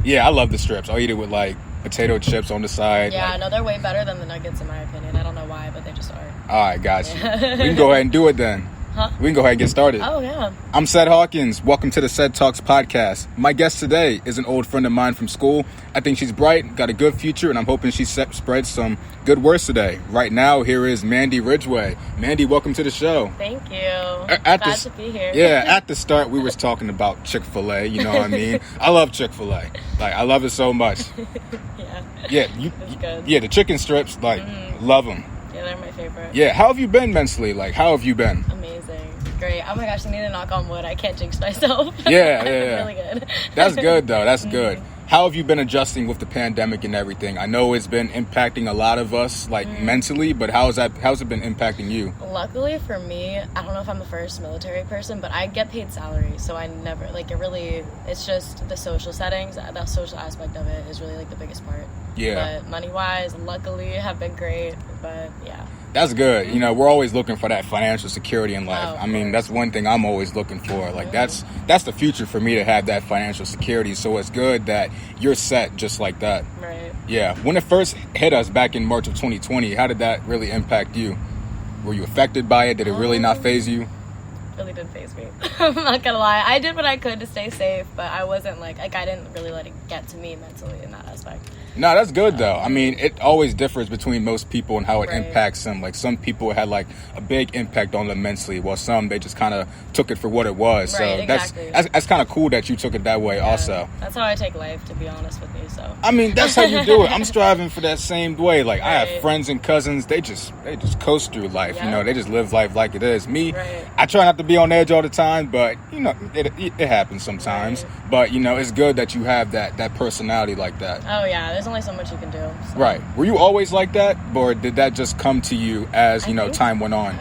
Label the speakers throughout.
Speaker 1: Yeah, I love the strips. I'll eat it with like potato chips on the side.
Speaker 2: Yeah,
Speaker 1: like,
Speaker 2: no, they're way better than the nuggets in my opinion. I don't know why, but they just are.
Speaker 1: All right, guys. We can go ahead and do it then.
Speaker 2: Huh?
Speaker 1: We can go ahead and get started.
Speaker 2: Oh, yeah.
Speaker 1: I'm Ced Hawkins. Welcome to the CedTalks Podcast. My guest today is an old friend of mine from school. I think she's bright, got a good future, and I'm hoping she spreads some good words today. Right now, here is Mandi Ridgeway. Mandi, welcome to the show.
Speaker 2: Thank you. Glad to be here.
Speaker 1: Yeah, at the start, we was talking about Chick-fil-A, you know what I mean? I love Chick-fil-A. Like, I love it so much.
Speaker 2: Yeah.
Speaker 1: It's
Speaker 2: good.
Speaker 1: Yeah, the chicken strips, like, love them.
Speaker 2: Yeah, they're my favorite.
Speaker 1: Yeah, how have you been mentally? Like, how have you been?
Speaker 2: Amazing. Great. Oh my gosh, I need to knock on wood. I can't jinx myself.
Speaker 1: Yeah.
Speaker 2: Really good.
Speaker 1: That's good, though. That's good. How have you been adjusting with the pandemic and everything? I know it's been impacting a lot of us, like, mentally, but how's it been impacting you?
Speaker 2: Luckily for me, I don't know if I'm the first military person, but I get paid salary, so I never, like, it's just the social settings, the social aspect of it is really, like, the biggest part.
Speaker 1: Yeah.
Speaker 2: But money-wise, luckily, have been great, but, yeah.
Speaker 1: That's good. You know, we're always looking for that financial security in life.
Speaker 2: Oh,
Speaker 1: I mean, that's one thing I'm always looking for. Like, that's the future for me, to have that financial security. So it's good that you're set just like that.
Speaker 2: Right.
Speaker 1: Yeah. When it first hit us back in March of 2020, how did that really impact you? Were you affected by it? Did it really not faze you?
Speaker 2: Really didn't faze me. I'm not gonna lie. I did what I could to stay safe, but I wasn't like I didn't really let it get to me mentally in that aspect.
Speaker 1: No, that's good though. I mean, it always differs between most people and how it
Speaker 2: Right.
Speaker 1: impacts them. Like, some people had like a big impact on them mentally, while some, they just kind of took it for what it was.
Speaker 2: Right,
Speaker 1: So
Speaker 2: exactly.
Speaker 1: that's kind of cool that you took it that way.
Speaker 2: Yeah,
Speaker 1: Also,
Speaker 2: that's how I take life, to be honest with you. So
Speaker 1: I mean, that's how you do it. I'm striving for that same way. Like, I have
Speaker 2: Right.
Speaker 1: friends and cousins, they just coast through life. You
Speaker 2: Yeah.
Speaker 1: know, they just live life like it is. Me,
Speaker 2: Right.
Speaker 1: I try not to be on edge all the time, but you know, it happens sometimes.
Speaker 2: Right.
Speaker 1: But you know, it's good that you have that personality like that.
Speaker 2: oh yeah, there's only so much you can do. So.
Speaker 1: Right. Were you always like that, or did that just come to you as,
Speaker 2: I think-
Speaker 1: time went on?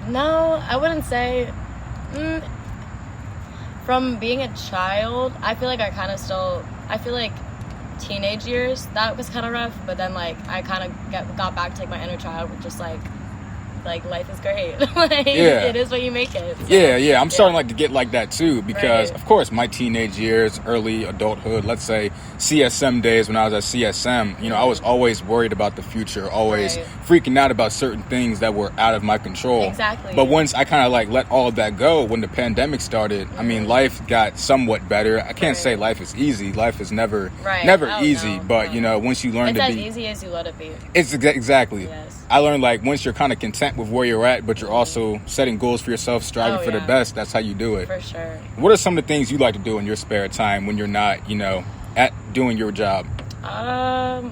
Speaker 2: No, I wouldn't say. From being a child, I feel like I feel like teenage years, that was kind of rough, but then, like, I kind of got back to, like, my inner child with just, like life is great. Like,
Speaker 1: Yeah.
Speaker 2: it is what you make it. So,
Speaker 1: Yeah. I'm starting like to get like that too, because
Speaker 2: Right.
Speaker 1: of course my teenage years, early adulthood, let's say CSM days when I was at CSM, I was always worried about the future, always
Speaker 2: Right.
Speaker 1: freaking out about certain things that were out of my control.
Speaker 2: Exactly.
Speaker 1: But once I kind of like let all of that go, when the pandemic started, I mean, life got somewhat better. I can't
Speaker 2: Right.
Speaker 1: say life is easy. Life is never
Speaker 2: Right.
Speaker 1: never
Speaker 2: Oh,
Speaker 1: easy.
Speaker 2: no,
Speaker 1: But
Speaker 2: no.
Speaker 1: once you learn
Speaker 2: It's
Speaker 1: to
Speaker 2: as
Speaker 1: be,
Speaker 2: easy as you let it be.
Speaker 1: it's exactly.
Speaker 2: Yes.
Speaker 1: I learned, like, once you're kind of content with where you're at, but you're also setting goals for yourself, striving
Speaker 2: Oh,
Speaker 1: for the
Speaker 2: yeah.
Speaker 1: best, that's how you do it.
Speaker 2: For sure.
Speaker 1: What are some of the things you like to do in your spare time when you're not, at doing your job?
Speaker 2: I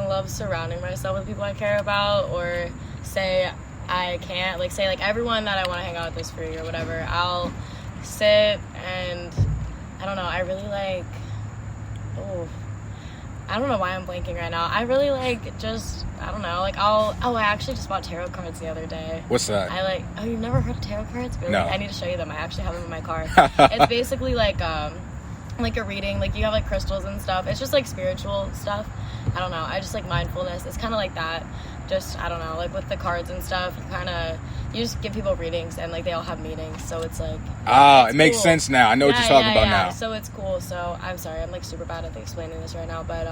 Speaker 2: love surrounding myself with people I care about, or say I can't, like, say, like, everyone that I want to hang out with is free or whatever. I'll sit and, I don't know, I really like, I don't know why I'm blanking right now. I really like just, I don't know, like, I actually just bought tarot cards the other day.
Speaker 1: What's that?
Speaker 2: You've never heard of tarot cards? Really?
Speaker 1: No.
Speaker 2: I need to show you them. I actually have them in my car. It's basically like a reading. Like, you have, like, crystals and stuff. It's just, like, spiritual stuff. I don't know. I just like mindfulness. It's kind of like that. Just, I don't know, like, with the cards and stuff, you just give people readings, and, like, they all have meanings. So it's like,
Speaker 1: It makes
Speaker 2: cool.
Speaker 1: sense now. I know what you're talking about now.
Speaker 2: So it's cool. So I'm sorry, I'm, like, super bad at explaining this right now, but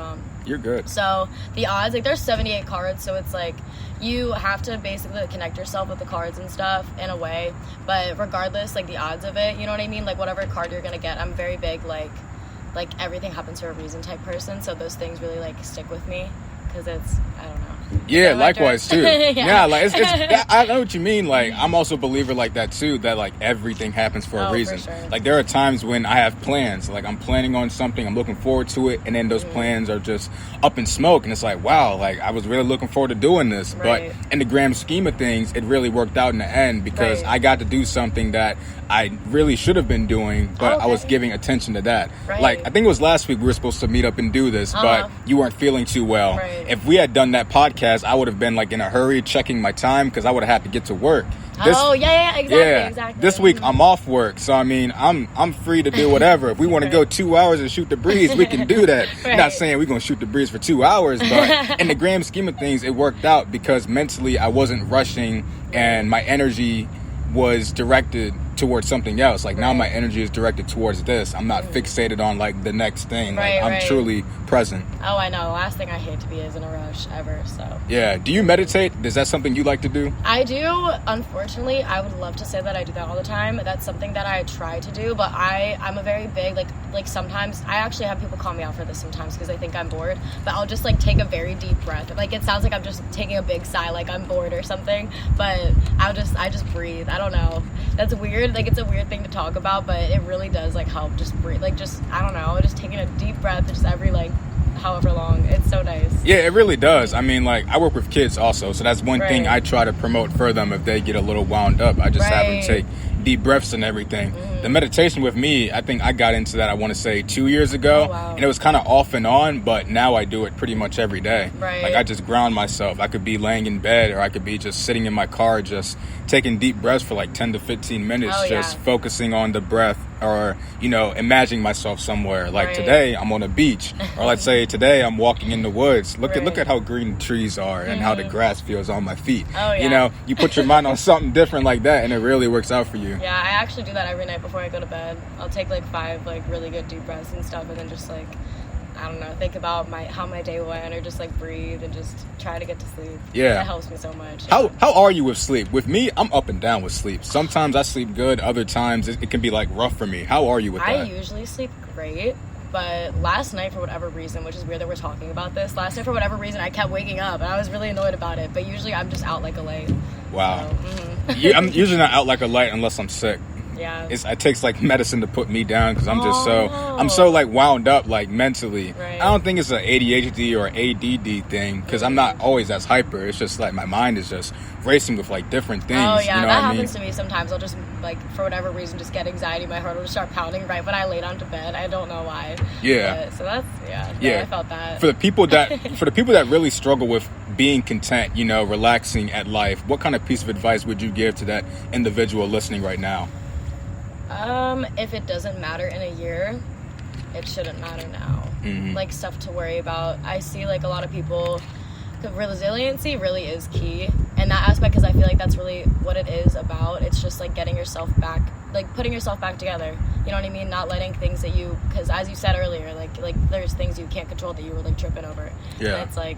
Speaker 1: You're good.
Speaker 2: so the odds, like, there's 78 cards, so it's like you have to basically connect yourself with the cards and stuff in a way, but regardless, like, the odds of it, you know what I mean, like, whatever card you're gonna get, I'm very big like everything happens for a reason type person, so those things really, like, stick with me, because it's, I don't know.
Speaker 1: Yeah, likewise too.
Speaker 2: Yeah.
Speaker 1: Like, it's I know what you mean. Like, I'm also a believer like that too, that, like, everything happens for a reason.
Speaker 2: For sure.
Speaker 1: Like, there are times when I have plans, like, I'm planning on something, I'm looking forward to it, and then those plans are just up in smoke, and it's like, wow, like, I was really looking forward to doing this.
Speaker 2: Right.
Speaker 1: But in the grand scheme of things, it really worked out in the end, because
Speaker 2: Right.
Speaker 1: I got to do something that I really should have been doing, but I was
Speaker 2: Okay.
Speaker 1: giving attention to that.
Speaker 2: Right.
Speaker 1: Like, I think it was last week we were supposed to meet up and do this, but you weren't feeling too well.
Speaker 2: Right.
Speaker 1: If we had done that podcast, I would have been, like, in a hurry checking my time, because I would have had to get to work.
Speaker 2: Exactly.
Speaker 1: This week I'm off work, so I mean, I'm free to do whatever. If we want to go 2 hours and shoot the breeze, we can do that.
Speaker 2: Right.
Speaker 1: Not saying we're gonna shoot the breeze for 2 hours, but in the grand scheme of things, it worked out because mentally I wasn't rushing, and my energy was directed towards something else. Like now my energy is directed towards this. I'm not fixated on like the next thing. Like I'm truly present.
Speaker 2: Oh, I know. The last thing I hate to be is in a rush ever. So
Speaker 1: yeah. Do you meditate? Is that something you like to do?
Speaker 2: I do. Unfortunately, I would love to say that I do that all the time. That's something that I try to do, but I'm a very big like sometimes I actually have people call me out for this sometimes because they think I'm bored, but I'll just like take a very deep breath. Like it sounds like I'm just taking a big sigh like I'm bored or something, but I just breathe. I don't know. That's weird. Like it's a weird thing to talk about, but it really does like help just breathe. Like just I don't know, just taking a deep breath just every like however long. It's so nice.
Speaker 1: Yeah, it really does. I mean, like I work with kids also, so that's one thing I try to promote for them if they get a little wound up. I just have them take deep breaths and everything. The meditation with me, I think I got into that, I want to say 2 years ago.
Speaker 2: Oh, wow.
Speaker 1: And it was kind of off and on, but now I do it pretty much every day. Like I just ground myself. I could be laying in bed or I could be just sitting in my car just taking deep breaths for like 10 to 15 minutes, focusing on the breath or, you know, imagining myself somewhere. Like today I'm on a beach or let's say today I'm walking in the woods. Look at how green the trees are and how the grass feels on my feet. You know, you put your mind on something different like that and it really works out for you.
Speaker 2: Yeah, I actually do that every night before I go to bed. I'll take like 5 like really good deep breaths and stuff and then just like I don't know, think about how my day went or just like breathe and just try to get to sleep. Yeah. That helps me so much.
Speaker 1: How are you with sleep? With me, I'm up and down with sleep. Sometimes I sleep good, other times it can be like rough for me. How are you with that?
Speaker 2: I usually sleep great, but last night for whatever reason, which is weird that we're talking about this, last night for whatever reason I kept waking up and I was really annoyed about it, but usually I'm just out like a light.
Speaker 1: Wow. So, I'm usually not out like a light unless I'm sick.
Speaker 2: Yeah.
Speaker 1: It takes like medicine to put me down because I'm just I'm so like wound up like mentally. I don't think it's an ADHD or ADD thing because I'm not always as hyper. It's just like my mind is just racing with like different things.
Speaker 2: Oh yeah,
Speaker 1: you know
Speaker 2: that
Speaker 1: what
Speaker 2: happens to me sometimes. I'll just like for whatever reason just get anxiety. My heart will just start pounding right when I lay down to bed. I don't know why. Yeah. But, so that's I felt that.
Speaker 1: For the people that really struggle with being content, you know, relaxing at life, what kind of piece of advice would you give to that individual listening right now?
Speaker 2: If it doesn't matter in a year, it shouldn't matter now. Like stuff to worry about. I see like a lot of people, resiliency really is key in that aspect because I feel like that's really what it is about. It's just like getting yourself back, like putting yourself back together. You know what I mean? Not letting things that you, because as you said earlier, like there's things you can't control that you were like tripping over. Yeah. And it's like,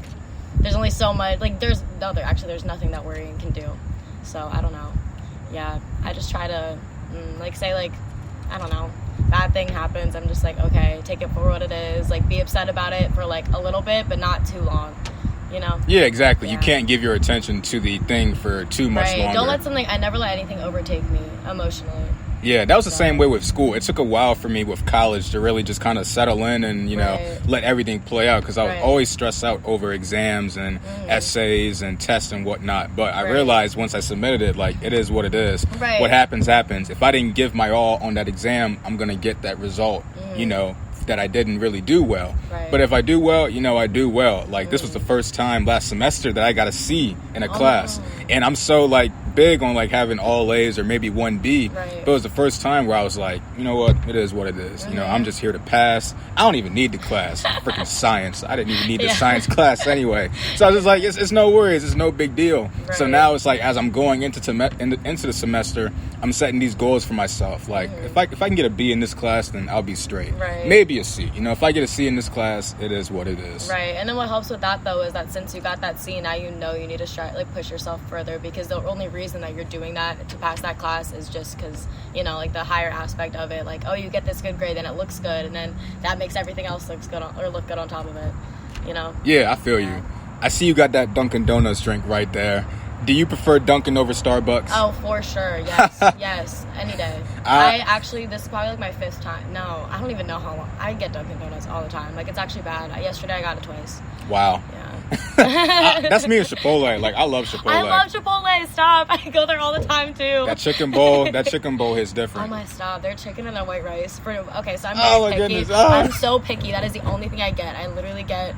Speaker 2: there's only so much, like there's nothing that worrying can do. So I don't know. Yeah. I just try to like say like, I don't know, bad thing happens, I'm just like, okay, take it for what it is, like be upset about it for like a little bit but not too long, you know? Yeah,
Speaker 1: exactly. You can't give your attention to the thing for too much longer.
Speaker 2: I never let anything overtake me emotionally.
Speaker 1: Yeah, that was the same way with school. It took a while for me with college to really just kind of settle in and, you know, let everything play out because I was always stressed out over exams and essays and tests and whatnot. But I realized once I submitted it, like, it is what it is. What happens, happens. If I didn't give my all on that exam, I'm going to get that result, you know, that I didn't really do well. But if I do well, you know, I do well. Like, this was the first time last semester that I got a C in a class. And I'm so, like, big on, like, having all A's or maybe 1B. But it was the first time where I was like, you know what? It is what it is. You know, I'm just here to pass. I don't even need the class. Freaking science. I didn't even need the science class anyway. So I was just like, it's no worries. It's no big deal. So now it's like, as I'm going into the semester, I'm setting these goals for myself. Like, if I can get a B in this class, then I'll be straight. Maybe a C. You know, if I get a C in this class, it is what it is.
Speaker 2: And then what helps with that, though, is that since you got that C, now you know you need to like push yourself further because the only reason that you're doing that to pass that class is just because, you know, like the higher aspect of it, like, oh, you get this good grade, then it looks good, and then that makes everything else look good on top of it, you know? Yeah,
Speaker 1: I feel you. I see you got that Dunkin' Donuts drink right there. Do you prefer Dunkin' over Starbucks?
Speaker 2: Oh, for sure. Yes. Yes. Any day. I actually, this is probably like my 5th time. No, I don't even know how long. I get Dunkin' Donuts all the time. Like, it's actually bad. Yesterday I got it twice.
Speaker 1: Wow.
Speaker 2: Yeah.
Speaker 1: That's me and Chipotle. Like, I love Chipotle.
Speaker 2: I love Chipotle. Stop. I go there all the time, too.
Speaker 1: That chicken bowl is different.
Speaker 2: Oh, my, stop. Their chicken and their white rice. Okay, so I'm very picky. Goodness. I'm so picky. That is the only thing I get. I literally get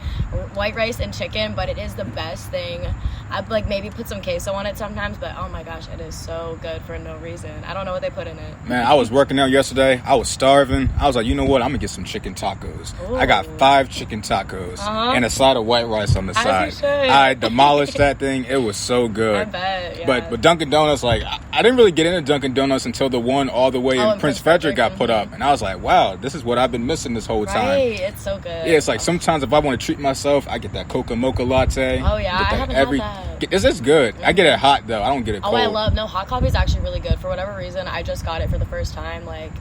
Speaker 2: white rice and chicken, but it is the best thing. I'd like maybe put some queso on it sometimes, but oh my gosh, it is so good for no reason. I don't know what they put in it.
Speaker 1: Man, I was working out yesterday. I was starving. I was like, you know what? I'm gonna get some chicken tacos.
Speaker 2: Ooh.
Speaker 1: I got 5 chicken tacos and a side of white rice on the side. I demolished that thing. It was so good.
Speaker 2: I bet. Yeah.
Speaker 1: But Dunkin' Donuts, like, I didn't really get into Dunkin' Donuts until the one all the way in Prince Frederick got put up, and I was like, wow, this is what I've been missing this whole time.
Speaker 2: Right, it's so good.
Speaker 1: Yeah, it's like sometimes if I want to treat myself, I get that Coca Mocha latte.
Speaker 2: Oh yeah, I haven't had that.
Speaker 1: This is good. I get it hot though. I don't get it cold.
Speaker 2: Hot coffee is actually really good. For whatever reason, I just got it for the first time, like,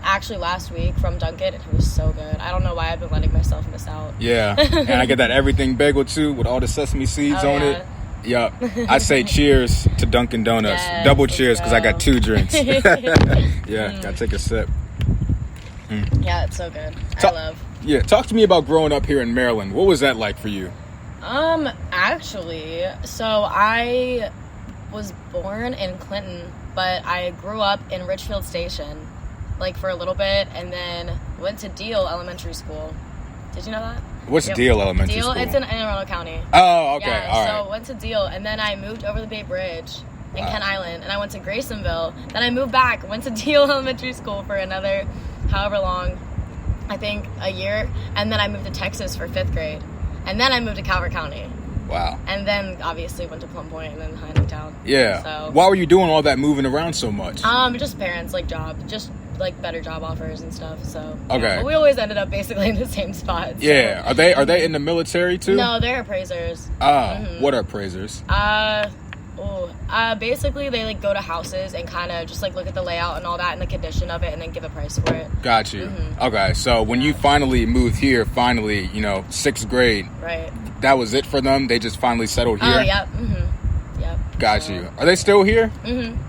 Speaker 2: actually last week from Dunkin'. It was so good. I don't know why I've been letting myself miss out.
Speaker 1: Yeah, and I get that everything bagel too with all the sesame seeds on it. Yup. I say cheers to Dunkin' Donuts.
Speaker 2: Yes,
Speaker 1: double cheers because I got 2 drinks. Gotta take a sip.
Speaker 2: Yeah, it's so good. I love.
Speaker 1: Yeah, talk to me about growing up here in Maryland. What was that like for you?
Speaker 2: Actually, so I was born in Clinton, but I grew up in Richfield Station, like, for a little bit, and then went to Deal Elementary School. Did you know that?
Speaker 1: What's Deal Elementary School?
Speaker 2: It's in Anne Arundel County.
Speaker 1: Oh, okay.
Speaker 2: Yeah,
Speaker 1: all
Speaker 2: so
Speaker 1: right.
Speaker 2: went to Deal, and then I moved over the Bay Bridge in Kent Island, and I went to Graysonville. Then I moved back, went to Deal Elementary School for another however long, I think a year, and then I moved to Texas for 5th grade. And then I moved to Calvert County.
Speaker 1: Wow.
Speaker 2: And then obviously went to Plum Point and then Hindtown.
Speaker 1: Yeah.
Speaker 2: So,
Speaker 1: why were you doing all that moving around so much?
Speaker 2: Just parents, like, like better job offers and stuff. So
Speaker 1: okay.
Speaker 2: Yeah. But we always ended up basically in the same spot. So.
Speaker 1: Yeah. Are they in the military too?
Speaker 2: No, they're appraisers.
Speaker 1: What are appraisers?
Speaker 2: Basically they like go to houses and kind of just like look at the layout and all that and the condition of it and then give a price for it.
Speaker 1: Got you. Okay, so when you finally moved here, 6th grade,
Speaker 2: right?
Speaker 1: That was it for them. They just finally settled here.
Speaker 2: Oh, yep. Yep.
Speaker 1: Got you. Are they still here?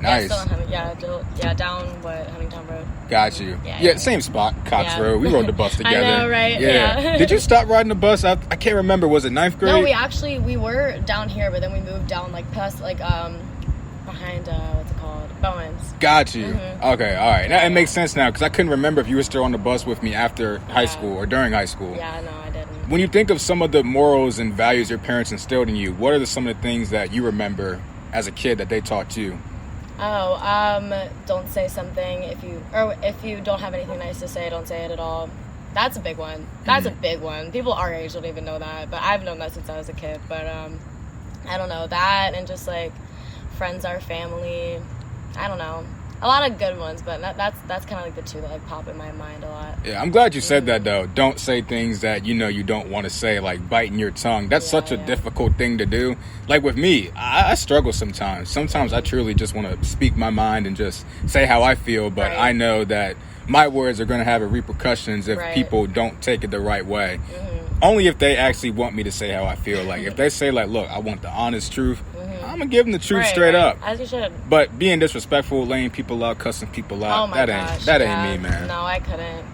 Speaker 1: Nice.
Speaker 2: Yeah, still down Huntington Road.
Speaker 1: Got you.
Speaker 2: Yeah,
Speaker 1: same spot, Cox Road. We rode the bus together.
Speaker 2: I know, right? Yeah.
Speaker 1: Did you stop riding the bus? I can't remember. Was it 9th grade?
Speaker 2: No, we were down here, but then we moved down like past behind what's it called? Bowens.
Speaker 1: Got you. Okay, all right. Now it makes sense now because I couldn't remember if you were still on the bus with me after high school or during high school.
Speaker 2: Yeah, no, I didn't.
Speaker 1: When you think of some of the morals and values your parents instilled in you, what are some of the things that you remember as a kid that they taught you?
Speaker 2: Don't say something if you don't have anything nice to say, don't say it at all. That's a big one. That's a big one. People our age don't even know that, but I've known that since I was a kid. But I don't know, that and just like friends are family. I don't know. A lot of good ones, but that's kind of like the two that like pop in my mind a lot.
Speaker 1: Yeah, I'm glad you said that though. Don't say things that you don't want to say, like biting your tongue. That's such a difficult thing to do. Like with me, I struggle sometimes. Sometimes I truly just want to speak my mind and just say how I feel, but I know that my words are going to have repercussions if people don't take it the right way. Only if they actually want me to say how I feel. Like if they say like, look, I want the honest truth, I'm gonna give them the truth straight up.
Speaker 2: As you should.
Speaker 1: But being disrespectful, laying people out, cussing people out, that ain't me, man.
Speaker 2: No, I couldn't.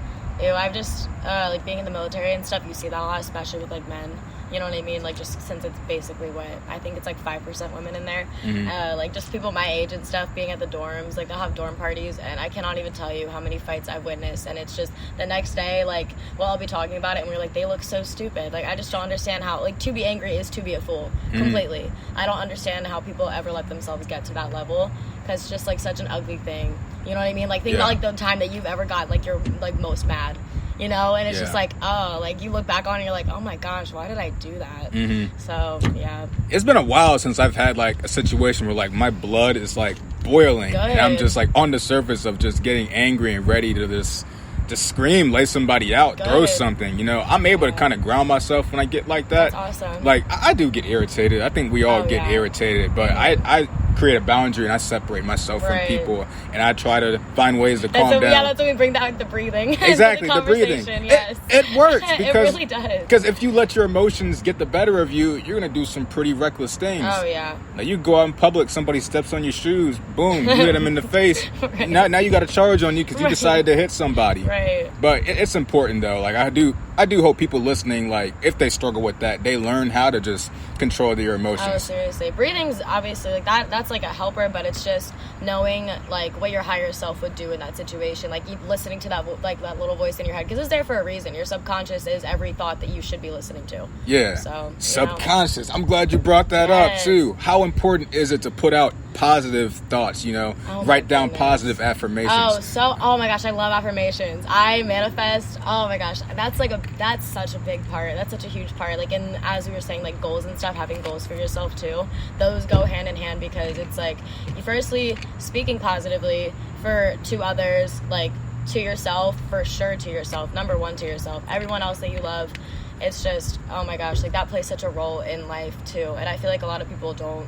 Speaker 2: I've just like being in the military and stuff, you see that a lot, especially with like men. You know what I mean? Like, just since it's basically what I think it's like 5% women in there. Like just people my age and stuff being at the dorms, like they'll have dorm parties, and I cannot even tell you how many fights I've witnessed. And it's just the next day, like, I'll be talking about it, and we're like, they look so stupid. Like, I just don't understand how, like, to be angry is to be a fool completely. I don't understand how people ever let themselves get to that level, because it's just like such an ugly thing. You know what I mean? Like, think about like the time that you've ever got like you're like most mad. And it's just like, like you look back on it and you're like, oh my gosh, why did I do that? So, yeah.
Speaker 1: It's been a while since I've had like a situation where like my blood is like boiling.
Speaker 2: Good.
Speaker 1: And I'm just like on the surface of just getting angry and ready to just scream, lay somebody out, throw something. I'm able to kind of ground myself when I get like that.
Speaker 2: That's awesome.
Speaker 1: Like, I do get irritated. I think we all get irritated. But I create a boundary and I separate myself from people. And I try to find ways to calm down.
Speaker 2: Yeah, that's when we bring back the breathing.
Speaker 1: Exactly, the breathing.
Speaker 2: Yes.
Speaker 1: It works. Because,
Speaker 2: it really does.
Speaker 1: Because if you let your emotions get the better of you, you're going to do some pretty reckless things.
Speaker 2: Oh, yeah.
Speaker 1: Now, you go out in public, somebody steps on your shoes, boom, you hit them in the face. Now you got a charge on you because you decided to hit somebody.
Speaker 2: Right.
Speaker 1: But it's important though. Like I I do hope people listening, like, if they struggle with that, they learn how to just control their emotions.
Speaker 2: Oh, seriously. Breathing's obviously, like, that's, like, a helper, but it's just knowing, like, what your higher self would do in that situation. Like, listening to that, like, that little voice in your head, because it's there for a reason. Your subconscious is every thought that you should be listening to.
Speaker 1: Yeah.
Speaker 2: So,
Speaker 1: subconscious. I'm glad you brought that up, too. How important is it to put out positive thoughts, write down positive affirmations?
Speaker 2: Oh my gosh, I love affirmations. I manifest. Oh my gosh, that's such a big part. That's such a huge part. Like, and as we were saying, like, goals and stuff, having goals for yourself too, those go hand in hand, because it's like, you firstly speaking positively to others, like, to yourself, for sure, to yourself, number one, to yourself, everyone else that you love. It's just, oh my gosh, like, that plays such a role in life too. And I feel like a lot of people don't.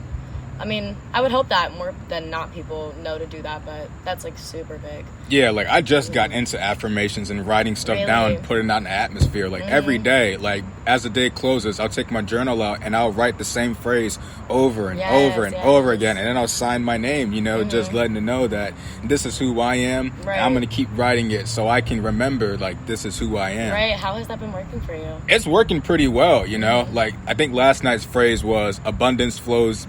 Speaker 2: I mean, I would hope that more than not people know to do that, but that's, like, super big.
Speaker 1: Yeah, like, I just got into affirmations and writing stuff down, putting it out in the atmosphere. Like, every day, like, as the day closes, I'll take my journal out and I'll write the same phrase over and over and over again. And then I'll sign my name, just letting it know that this is who I am. Right. And I'm going to keep writing it so I can remember, like, this is who I am.
Speaker 2: Right. How has that been working for you?
Speaker 1: It's working pretty well, Like, I think last night's phrase was abundance flows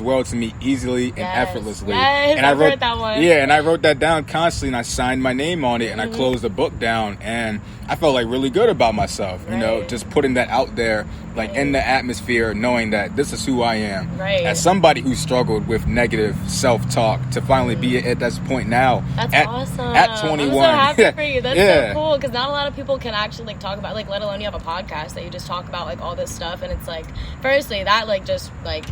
Speaker 1: well to me easily and effortlessly.
Speaker 2: Yes,
Speaker 1: and
Speaker 2: I wrote that one.
Speaker 1: Yeah, and I wrote that down constantly, and I signed my name on it, and I closed the book down, and I felt, like, really good about myself, just putting that out there, like, in the atmosphere, knowing that this is who I am.
Speaker 2: Right.
Speaker 1: As somebody who struggled with negative self-talk, to finally be at this point now.
Speaker 2: That's awesome.
Speaker 1: At 21.
Speaker 2: I'm so happy for you. That's so cool, because not a lot of people can actually, like, talk about, like, let alone you have a podcast that you just talk about, like, all this stuff, and it's, like, firstly, that, like, just, like,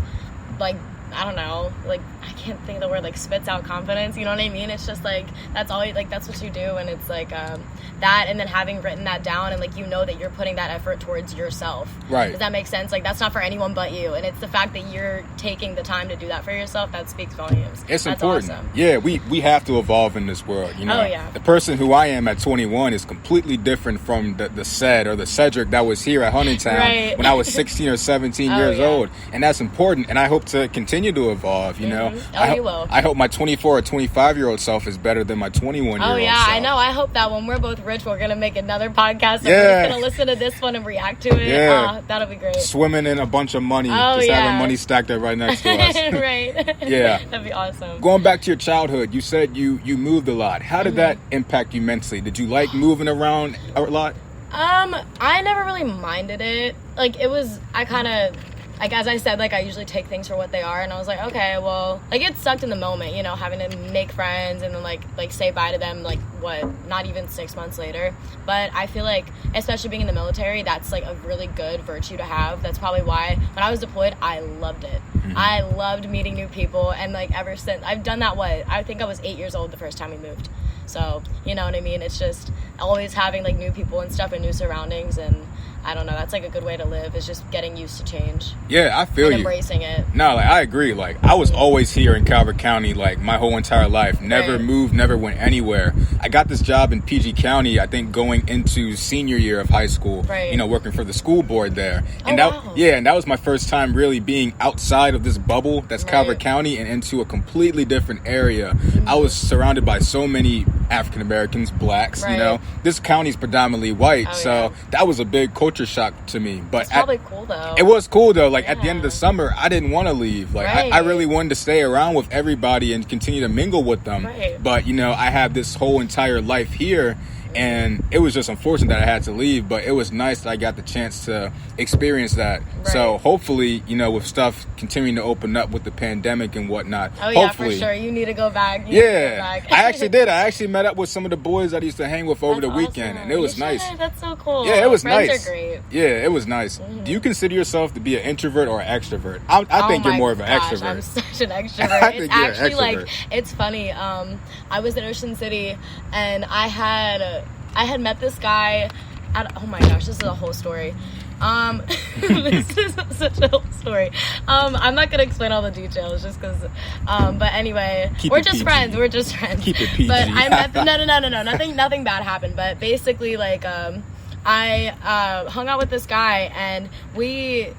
Speaker 2: I don't know, like, I can't think of the word, like, spits out confidence, you know what I mean? It's just, like, that's all, like, that's what you do, and it's, like, that, and then having written that down, and, like, that you're putting that effort towards yourself.
Speaker 1: Right.
Speaker 2: Does that make sense? Like, that's not for anyone but you, and it's the fact that you're taking the time to do that for yourself that speaks volumes.
Speaker 1: It's
Speaker 2: that's
Speaker 1: important.
Speaker 2: Awesome.
Speaker 1: Yeah, we have to evolve in this world,
Speaker 2: Oh, yeah.
Speaker 1: The person who I am at 21 is completely different from the Ced or the Cedric that was here at Huntingtown when I was 16 or 17 years old, and that's important, and I hope to continue to evolve, you will. I hope my 24 or 25-year-old self is better than my 21-year-old self.
Speaker 2: Oh, yeah, I know. I hope that when we're both rich, we're going to make another podcast, and we're just going to listen to this one and react to it.
Speaker 1: Yeah.
Speaker 2: That'll be great.
Speaker 1: Swimming in a bunch of money. Having money stacked up right next to us.
Speaker 2: Right.
Speaker 1: Yeah.
Speaker 2: That'd be awesome.
Speaker 1: Going back to your childhood, you said you moved a lot. How did that impact you mentally? Did you like moving around a lot?
Speaker 2: I never really minded it. Like, like, as I said, like, I usually take things for what they are, and I was like, okay, well, like, it sucked in the moment, having to make friends and then, like say bye to them, like, not even 6 months later. But I feel like, especially being in the military, that's, like, a really good virtue to have. That's probably why, when I was deployed, I loved it. Mm-hmm. I loved meeting new people, and, like, ever since, I've done that, I think I was 8 years old the first time we moved. So, you know what I mean? It's just always having, like, new people and stuff and new surroundings, and I don't know, that's, like, a good way to live, is just getting used to change.
Speaker 1: Yeah, I feel
Speaker 2: and embracing it.
Speaker 1: No, like, I agree. Like, I was always here in Calvert County, like, my whole entire life. Never moved, never went anywhere. I got this job in PG County, I think, going into senior year of high school, working for the school board there. And and that was my first time really being outside of this bubble that's Calvert County and into a completely different area. Mm-hmm. I was surrounded by so many African Americans, blacks, This county's predominantly white, that was a big culture shock to me. But
Speaker 2: it's probably cool though.
Speaker 1: It was cool though. Like, at the end of the summer, I didn't want to leave. Like, I really wanted to stay around with everybody and continue to mingle with them. But I have this whole entire life here, and it was just unfortunate that I had to leave, but it was nice that I got the chance to experience that. So hopefully, with stuff continuing to open up with the pandemic and whatnot.
Speaker 2: Oh, yeah, for sure. You need to go back.
Speaker 1: I actually did. I actually met up with some of the boys that I used to hang with over the weekend, and it was nice.
Speaker 2: That's so cool.
Speaker 1: Yeah, it was
Speaker 2: Friends
Speaker 1: nice.
Speaker 2: Are great.
Speaker 1: Yeah, it was nice. Mm-hmm. Do you consider yourself to be an introvert or an extrovert? I think you're more of an extrovert.
Speaker 2: I'm such an extrovert. It's actually, like, it's funny. I was in Ocean City, and I had met this guy oh my gosh, this is a whole story. This is such a whole story. I'm not gonna explain all the details just because but anyway, we're just friends.
Speaker 1: Keep it PG.
Speaker 2: But I met no, nothing bad happened, but basically, like, I hung out with this guy, and he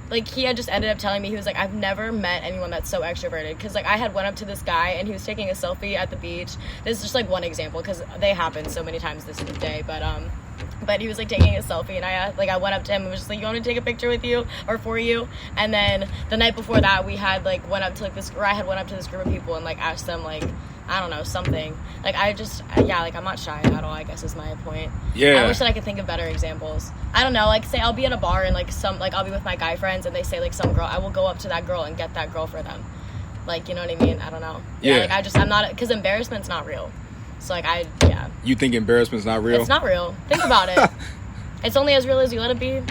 Speaker 2: had just ended up telling me, he was like, I've never met anyone that's so extroverted, because, like, I had went up to this guy, and he was taking a selfie at the beach. This is just, like, one example, because they happen so many times this day, but But he was like taking a selfie, and I went up to him and was just like, you want me to take a picture with you or for you? And then the night before that, we had like I had went up to this group of people and like asked them like, I don't know, something. Like I'm not shy at all, I guess is my point.
Speaker 1: Yeah.
Speaker 2: I wish that I could think of better examples. I don't know, like say I'll be at a bar and like I'll be with my guy friends and they say like some girl, I will go up to that girl and get that girl for them. Like, you know what I mean? I don't know.
Speaker 1: Yeah.
Speaker 2: Like I'm not, because embarrassment's not real. So like
Speaker 1: You think embarrassment's not real?
Speaker 2: It's not real. Think about it. It's only as real as you let it be.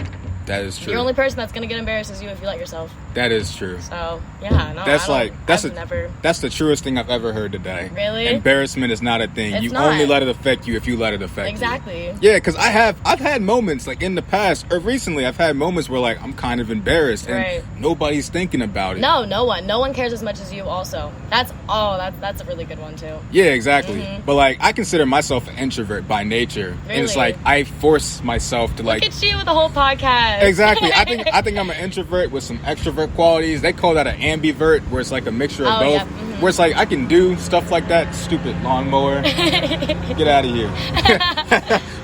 Speaker 1: That is true.
Speaker 2: The only person that's gonna get embarrassed is you if you let yourself.
Speaker 1: That is true.
Speaker 2: So yeah, no.
Speaker 1: That's the truest thing I've ever heard today.
Speaker 2: Really?
Speaker 1: Embarrassment is not a thing.
Speaker 2: It's
Speaker 1: you
Speaker 2: not.
Speaker 1: only let it affect you if you let it affect
Speaker 2: Exactly.
Speaker 1: you. Yeah, because I've had moments like in the past or recently. I've had moments where like I'm kind of embarrassed and nobody's thinking about it.
Speaker 2: No one cares as much as you. Also, that's a really good one too.
Speaker 1: Yeah, exactly. Mm-hmm. But like I consider myself an introvert by nature,
Speaker 2: really?
Speaker 1: And it's like I force myself to
Speaker 2: look at you with the whole podcast.
Speaker 1: Exactly. I think I'm an introvert with some extrovert qualities. They call that an ambivert, where it's like a mixture of both.
Speaker 2: Yeah. Mm-hmm.
Speaker 1: Where it's like I can do stuff like that. Stupid lawnmower. Get out of here.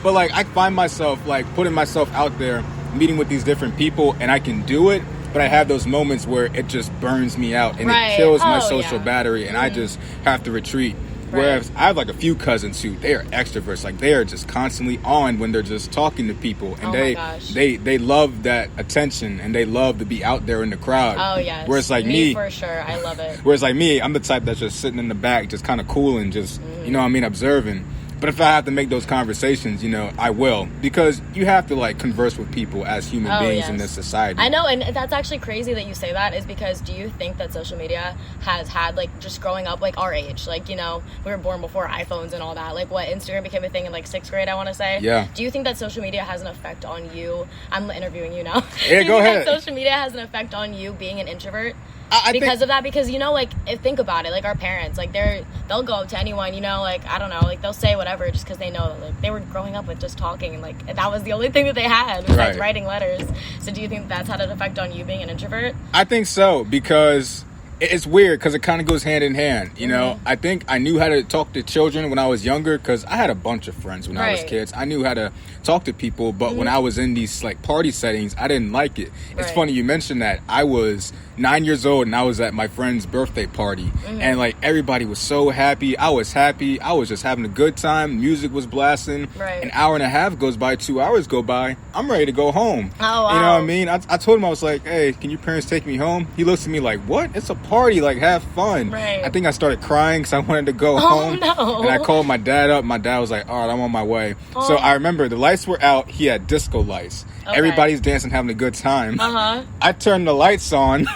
Speaker 1: But like I find myself like putting myself out there, meeting with these different people, and I can do it. But I have those moments where it just burns me out and it kills my social battery, and I just have to retreat. Whereas I have like a few cousins who they are extroverts, like they are just constantly on when they're just talking to people, and they love that attention and they love to be out there in the crowd.
Speaker 2: Oh yes.
Speaker 1: Whereas like me
Speaker 2: for sure, I love it.
Speaker 1: Whereas like me, I'm the type that's just sitting in the back, just kind of cool and just you know what I mean, observing. But if I have to make those conversations, you know, I will. Because you have to, like, converse with people as human beings in this society.
Speaker 2: I know, and that's actually crazy that you say that, is because do you think that social media has had, like, just growing up, like, our age? Like, you know, we were born before iPhones and all that. Like, what, Instagram became a thing in, like, 6th grade, I want to say?
Speaker 1: Yeah.
Speaker 2: Do you think that social media has an effect on you? I'm interviewing you now.
Speaker 1: Yeah, go ahead.
Speaker 2: That social media has an effect on you being an introvert? Because of that, because, you know, like, think about it, like, our parents, like, they'll go up to anyone, you know, like, I don't know, like, they'll say whatever just because they know that, like, they were growing up with just talking, and, like, that was the only thing that they had besides writing letters. So do you think that's had an effect on you being an introvert? I
Speaker 1: think so, because it's weird, because it kind of goes hand in hand, you know? I think I knew how to talk to children when I was younger, because I had a bunch of friends when I was kids. I knew how to talk to people, but when I was in these, like, party settings, I didn't like it. It's funny you mentioned that. I was 9 years old and I was at my friend's birthday party, and like everybody was so happy. I was happy. I was just having a good time. Music was blasting. An hour and a half goes by, 2 hours go by. I'm ready to go home.
Speaker 2: Oh, wow.
Speaker 1: You know what I mean? I told him, I was like, hey, can your parents take me home? He looks at me like, what? It's a party, like, have fun. I think I started crying because I wanted to go home.
Speaker 2: No.
Speaker 1: And I called my dad up. My dad was like, all right, I'm on my way. So I remember the lights were out. He had disco lights. Everybody's dancing, having a good time. I turned the lights on.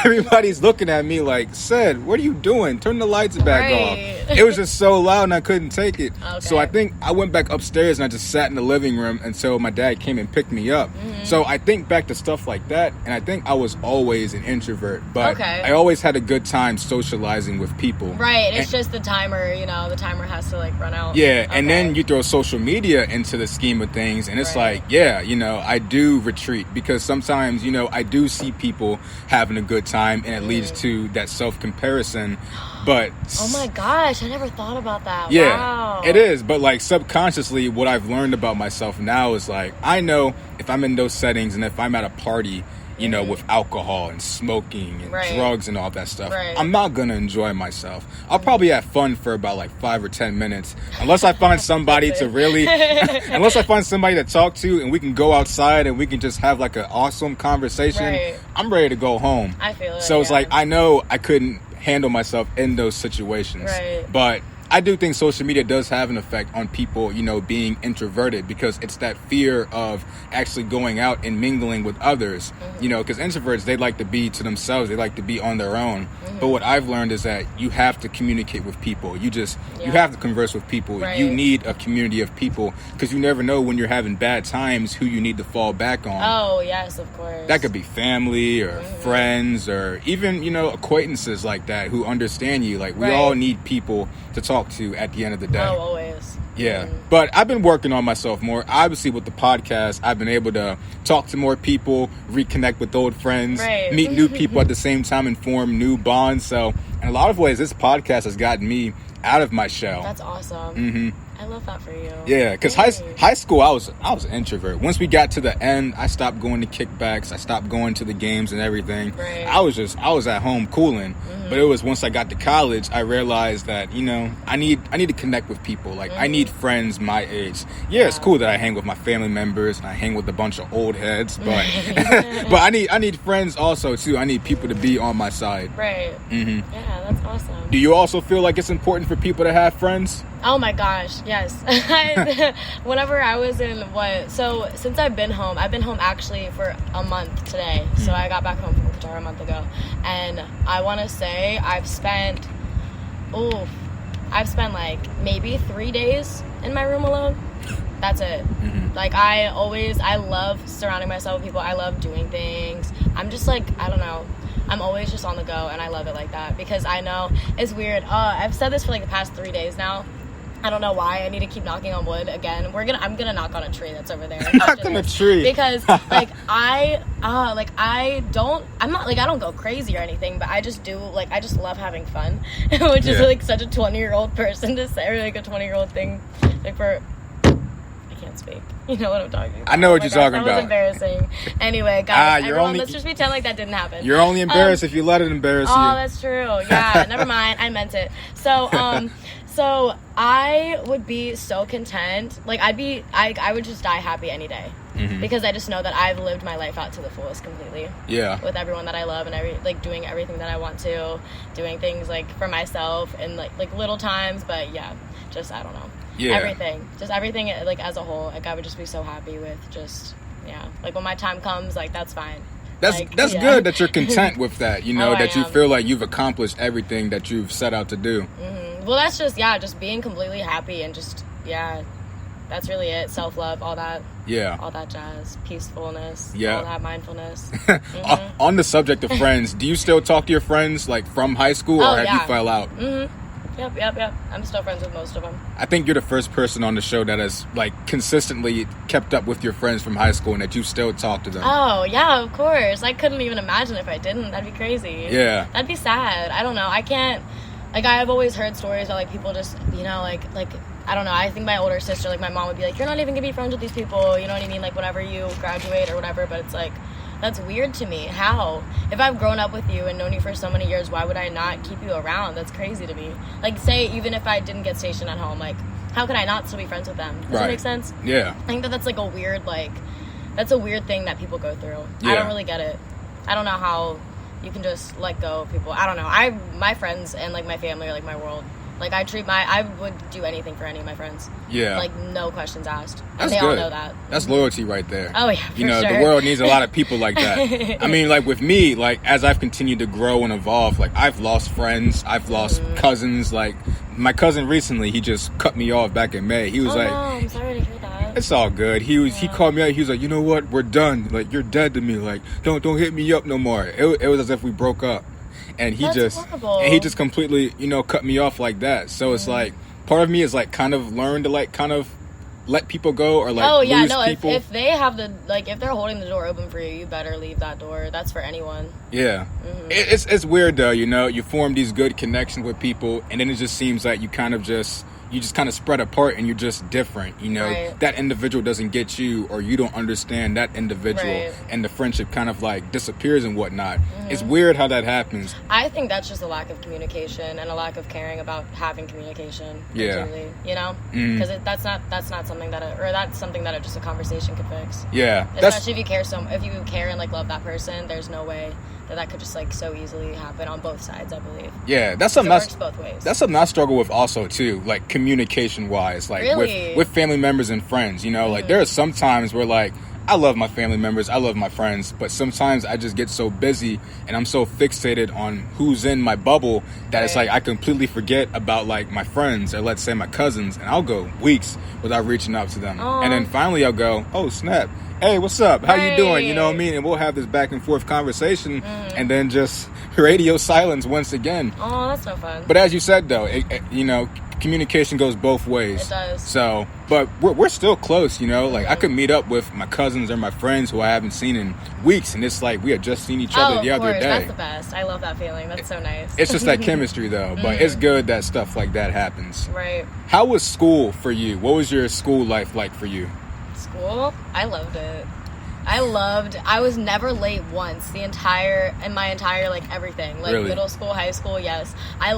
Speaker 1: Everybody's looking at me like, Ced, what are you doing? Turn the lights back off. It was just so loud and I couldn't take it. So I think I went back upstairs and I just sat in the living room until my dad came and picked me up. So I think back to stuff like that, and I think I was always an introvert, but I always had a good time socializing with people.
Speaker 2: It's just the timer, you know, the timer has to, like, run out.
Speaker 1: And then you throw social media into the scheme of things, and it's like, you know, I do retreat because sometimes, you know, I do see people having a good time, and it leads to that self-comparison. But
Speaker 2: oh my gosh, I never thought about that.
Speaker 1: Wow. It is. But like subconsciously, what I've learned about myself now is like, I know if I'm in those settings and if I'm at a party, you know, with alcohol and smoking and drugs and all that stuff, I'm not going to enjoy myself. I'll probably have fun for about like 5 or 10 minutes. Unless I find somebody to really, unless I find somebody to talk to and we can go outside and we can just have like an awesome conversation, I'm ready to go home.
Speaker 2: I feel it.
Speaker 1: So it's like, I know I couldn't handle myself in those situations. But I do think social media does have an effect on people, you know, being introverted, because it's that fear of actually going out and mingling with others, you know, because introverts, they like to be to themselves. They like to be on their own. But what I've learned is that you have to communicate with people. You have to converse with people. You need a community of people, because you never know when you're having bad times who you need to fall back on.
Speaker 2: Oh, yes, of course.
Speaker 1: That could be family or friends or even, you know, acquaintances like that who understand you. Like, we all need people to talk to at the end of the day.
Speaker 2: Oh, always.
Speaker 1: But I've been working on myself more. Obviously, with the podcast, I've been able to talk to more people, reconnect with old friends, meet new people at the same time, and form new bonds. So in a lot of ways, this podcast has gotten me out of my shell.
Speaker 2: That's awesome. I love that for you.
Speaker 1: Yeah, because high school, I was an introvert. Once we got to the end, I stopped going to kickbacks. I stopped going to the games and everything.
Speaker 2: Right.
Speaker 1: I was at home cooling. But it was once I got to college, I realized that, you know, I need to connect with people. Like, I need friends my age. Yeah, it's cool that I hang with my family members and I hang with a bunch of old heads, but but I need friends also too. I need people to be on my side.
Speaker 2: Right.
Speaker 1: Mm-hmm.
Speaker 2: Yeah, that's awesome.
Speaker 1: Do you also feel like it's important for people to have friends?
Speaker 2: Oh my gosh, yes. Whenever I was so since I've been home actually for a month today. So I got back home from Qatar a month ago. And I want to say I've spent like maybe 3 days in my room alone. That's it. Mm-hmm. Like, I love surrounding myself with people. I love doing things. I'm just like, I don't know. I'm always just on the go, and I love it like that because I know it's weird. I've said this for like the past 3 days now. I don't know why. I need to keep knocking on wood again. I'm gonna knock on a tree that's over there.
Speaker 1: Knock on a tree
Speaker 2: because like I don't go crazy or anything, but I just love having fun, which is like such a 20-year-old person to say, or like a 20-year-old thing, like for. Can't speak. You know what I'm talking about.
Speaker 1: I know what you're talking
Speaker 2: that
Speaker 1: about.
Speaker 2: That was embarrassing. Anyway, guys, let's just pretend like that didn't happen.
Speaker 1: You're only embarrassed if you let it embarrass you.
Speaker 2: Oh, that's true. Yeah, never mind. I meant it. So, so I would be so content. Like, I would just die happy any day. Mm-hmm. Because I just know that I've lived my life out to the fullest completely. Yeah. With everyone that I love and doing everything that I want to, doing things like for myself and like little times, but yeah, just I don't know. Yeah. Everything like as a whole, like I would just be so happy with just like when my time comes, like that's fine.
Speaker 1: That's good that you're content with that, you know, that you feel like you've accomplished everything that you've set out to do.
Speaker 2: Mm-hmm. Well, that's just being completely happy and just that's really it. Self-love, all that. Yeah. All that jazz. Peacefulness. Yeah. All that mindfulness. Mm-hmm.
Speaker 1: On the subject of friends, do you still talk to your friends like from high school or have you fell out?
Speaker 2: Mm-hmm. Yep. I'm still friends with most of them.
Speaker 1: I think you're the first person on the show that has like consistently kept up with your friends from high school and that you still talk to them.
Speaker 2: Oh, yeah, of course. I couldn't even imagine if I didn't. That'd be crazy. Yeah. That'd be sad. I don't know. I can't, like, I've always heard stories that like people just, you know, like I don't know. I think my older sister, like my mom would be like, you're not even gonna be friends with these people. You know what I mean? Like whenever you graduate or whatever. But it's like, that's weird to me. How? If I've grown up with you and known you for so many years, why would I not keep you around? That's crazy to me. Like, say, even if I didn't get stationed at home, like, how could I not still be friends with them? Does that make sense? Yeah. I think that's like a weird, that's a weird thing that people go through. Yeah. I don't really get it. I don't know how you can just let go of people. I don't know. My friends and, like, my family are, like, my world. Like, I would do anything for any of my friends. Yeah. Like, no questions asked.
Speaker 1: That's
Speaker 2: and they
Speaker 1: good.
Speaker 2: all know that.
Speaker 1: That's loyalty right there.
Speaker 2: Oh, yeah, for
Speaker 1: You know,
Speaker 2: sure.
Speaker 1: the world needs a lot of people like that. I mean, like, with me, like, as I've continued to grow and evolve, like, I've lost friends. I've lost cousins. Like, my cousin recently, he just cut me off back in May. He was
Speaker 2: no, I'm sorry to hear that.
Speaker 1: It's all good. He called me out. He was like, you know what? We're done. Like, you're dead to me. Like, don't hit me up no more. It was as if we broke up. And he just completely, you know, cut me off like that. So it's like, part of me is like kind of learn to like kind of let people go or like lose people.
Speaker 2: If they have if they're holding the door open for you, you better leave that door. That's for anyone. Yeah. Mm-hmm.
Speaker 1: It's weird though, you know, you form these good connections with people and then it just seems like you just kind of spread apart and you're just different, you know. Right. That individual doesn't get you or you don't understand that individual and the friendship kind of like disappears and whatnot. Mm-hmm. It's weird how that happens.
Speaker 2: I think that's just a lack of communication and a lack of caring about having communication.
Speaker 1: Yeah.
Speaker 2: You know? Because that's not something that's something that just a conversation could fix.
Speaker 1: Yeah.
Speaker 2: Especially if you care and like love that person, there's no way that could just like so easily happen on both sides, I believe.
Speaker 1: Yeah, that's something
Speaker 2: it works both ways.
Speaker 1: That's something I struggle with also too, like communication wise, like with family members and friends, you know, like there are some times where like I love my family members, I love my friends, but sometimes I just get so busy and I'm so fixated on who's in my bubble that it's like I completely forget about like my friends or let's say my cousins, and I'll go weeks without reaching out to them. And then finally I'll go, oh snap, hey, what's up? How you doing? You know what I mean? And we'll have this back and forth conversation and then just radio silence once again.
Speaker 2: Oh, that's no fun.
Speaker 1: But as you said though, you know, communication goes both ways.
Speaker 2: It does.
Speaker 1: So, but we're still close, you know? Like, I could meet up with my cousins or my friends who I haven't seen in weeks, and it's like we had just seen each other the other day.
Speaker 2: That's the best. I love that feeling. That's so nice.
Speaker 1: It's just that chemistry, though. But it's good that stuff like that happens.
Speaker 2: Right.
Speaker 1: How was school for you? What was your school life like for you?
Speaker 2: School? I loved it. I was never late once in my entire like everything, like
Speaker 1: really?
Speaker 2: Middle school, high school. Yes, I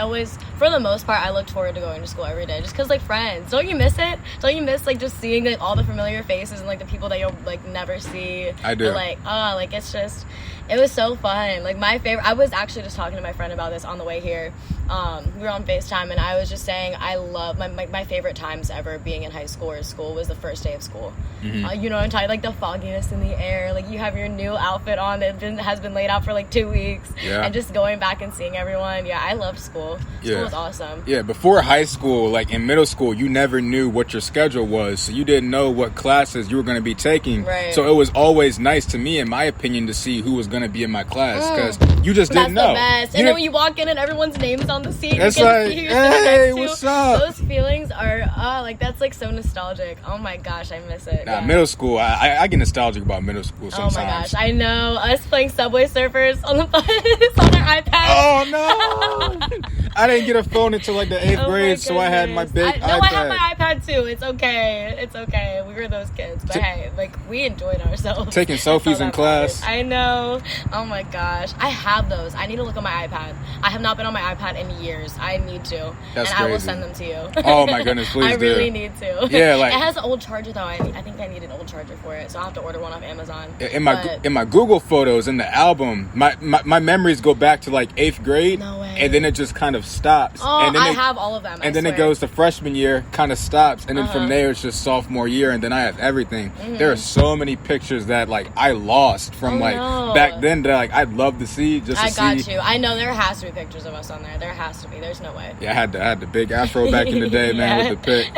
Speaker 2: always, for the most part, I looked forward to going to school every day just because like friends. Don't you miss it? Don't you miss like just seeing like all the familiar faces and like the people that you'll like never see?
Speaker 1: I do.
Speaker 2: But, like it's just, it was so fun. Like I was actually just talking to my friend about this on the way here. We were on FaceTime and I was just saying I love my favorite times ever being in high school or school was the first day of school. You know, I'm tired, like the fogginess in the air, like you have your new outfit on that has been laid out for like 2 weeks, and just going back and seeing everyone. Yeah, I loved school. School was awesome. Yeah,
Speaker 1: before high school, like in middle school, you never knew what your schedule was, so you didn't know what classes you were going to be taking.
Speaker 2: Right.
Speaker 1: So it was always nice to me, in my opinion, to see who was going to be in my class because you just didn't know.
Speaker 2: That's the best. And then when you walk in and everyone's name's on the seat,
Speaker 1: it's
Speaker 2: you get
Speaker 1: like,
Speaker 2: to see who's sitting next to.
Speaker 1: What's up?
Speaker 2: Those feelings are like that's like so nostalgic. Oh my gosh, I miss it.
Speaker 1: Middle school, I get nostalgic about middle school sometimes.
Speaker 2: Oh my gosh, I know. Us playing Subway Surfers on the bus on our iPad.
Speaker 1: Oh no! I didn't get a phone until like the 8th grade, so I had my big iPad.
Speaker 2: I had my iPad too. It's okay. We were those kids, but hey, like we enjoyed ourselves.
Speaker 1: Taking selfies in class.
Speaker 2: I know. Oh my gosh, I have those. I need to look on my iPad. I have not been on my iPad in years. I need to.
Speaker 1: That's
Speaker 2: and
Speaker 1: crazy.
Speaker 2: I will send them to you.
Speaker 1: Oh my goodness, please
Speaker 2: I
Speaker 1: do.
Speaker 2: really need to.
Speaker 1: Yeah, like
Speaker 2: it has an old charger though. I think I need an old charger for it, so I'll have to order one off Amazon.
Speaker 1: In my Google photos in the album, my memories go back to like 8th grade.
Speaker 2: No way.
Speaker 1: And then it just kind of stops.
Speaker 2: Oh,
Speaker 1: and then
Speaker 2: I have all of them.
Speaker 1: And then it goes to freshman year, kind of stops, and then from there it's just sophomore year, and then I have everything. There are so many pictures that like I lost from back then that like I'd love to see. I
Speaker 2: got you. I know there has to be pictures of us on there. There has to be. There's no way.
Speaker 1: Yeah, I had the big afro back in the day, man, with the pic.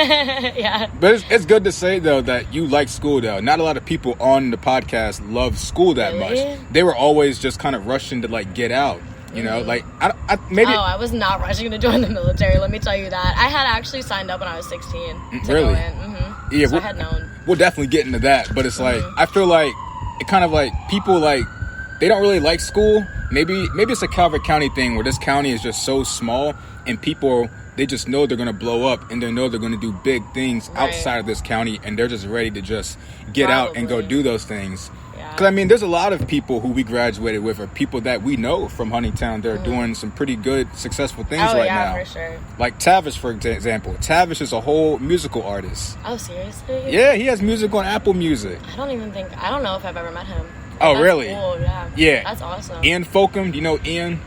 Speaker 2: Yeah.
Speaker 1: But it's good to say though that you like school though. Not a lot of people on the podcast love school that much. They were always just kind of rushing to like get out. You know, like I
Speaker 2: was not rushing to join the military. Let me tell you that. I had actually signed up when I was 16 to
Speaker 1: really?
Speaker 2: go in.
Speaker 1: Yeah,
Speaker 2: so I had known.
Speaker 1: We'll definitely get into that. But it's like I feel like it kind of like people like they don't really like school. Maybe it's a Calvert County thing where this county is just so small and people they just know they're gonna blow up and they know they're gonna do big things outside of this county and they're just ready to just get out and go do those things. Because, I mean, there's a lot of people who we graduated with or people that we know from Huntingtown. They're doing some pretty good, successul things now.
Speaker 2: For sure.
Speaker 1: Like Tavish, for example. Tavish is a whole musical artist.
Speaker 2: Oh, seriously?
Speaker 1: Yeah, he has music on Apple Music.
Speaker 2: I don't know if I've ever met him.
Speaker 1: Oh, really?
Speaker 2: Cool, yeah.
Speaker 1: Yeah.
Speaker 2: That's awesome.
Speaker 1: Ian Folkham, do you know Ian?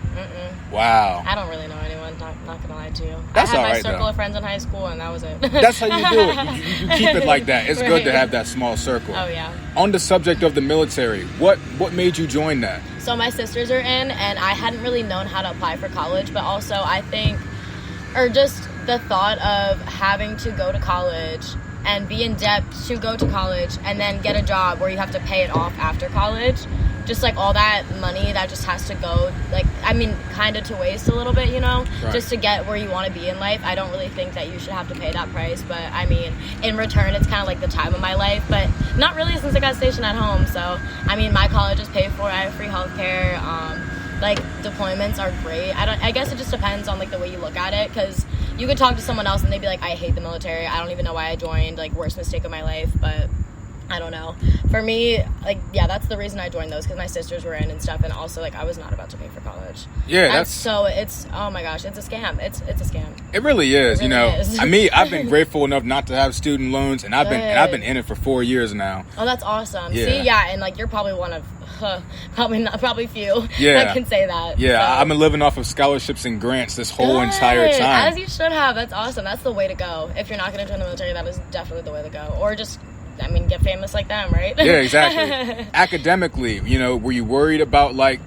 Speaker 1: Wow.
Speaker 2: I don't really know anyone, not gonna lie to you.
Speaker 1: That's
Speaker 2: I had
Speaker 1: all right,
Speaker 2: my circle
Speaker 1: though.
Speaker 2: of friends in high school, and that was it.
Speaker 1: That's how you do it. You keep it like that. It's good to have that small circle.
Speaker 2: Oh, yeah.
Speaker 1: On the subject of the military, what made you join that?
Speaker 2: So my sisters are in, and I hadn't really known how to apply for college, but also I think, or just the thought of having to go to college and be in debt to go to college and then get a job where you have to pay it off after college. Just like all that money that just has to go, like, I mean, kind of to waste a little bit, you know, just to get where you want to be in life. I don't really think that you should have to pay that price, but I mean, in return, it's kind of like the time of my life, but not really since I got stationed at home. So, I mean, my college is paid for. I have free healthcare. Like, deployments are great. I guess it just depends on like the way you look at it, because you could talk to someone else and they'd be like, I hate the military. I don't even know why I joined. Like, worst mistake of my life, but I don't know. For me, like, yeah, that's the reason I joined those, because my sisters were in and stuff, and also, like, I was not about to pay for college.
Speaker 1: Yeah,
Speaker 2: it's, oh my gosh, it's a scam. It's a scam.
Speaker 1: It really is,
Speaker 2: you know. Is.
Speaker 1: I mean, I've been grateful enough not to have student loans, and I've been in it for 4 years now.
Speaker 2: Oh, that's awesome.
Speaker 1: Yeah.
Speaker 2: See, yeah, and, like, you're probably one of, probably few that can say that.
Speaker 1: Yeah,
Speaker 2: so.
Speaker 1: I've been living off of scholarships and grants this whole entire time.
Speaker 2: As you should have. That's awesome. That's the way to go. If you're not going to join the military, that is definitely the way to go. Or just, I mean, get famous like them, right?
Speaker 1: Yeah, exactly. Academically, you know, were you worried about like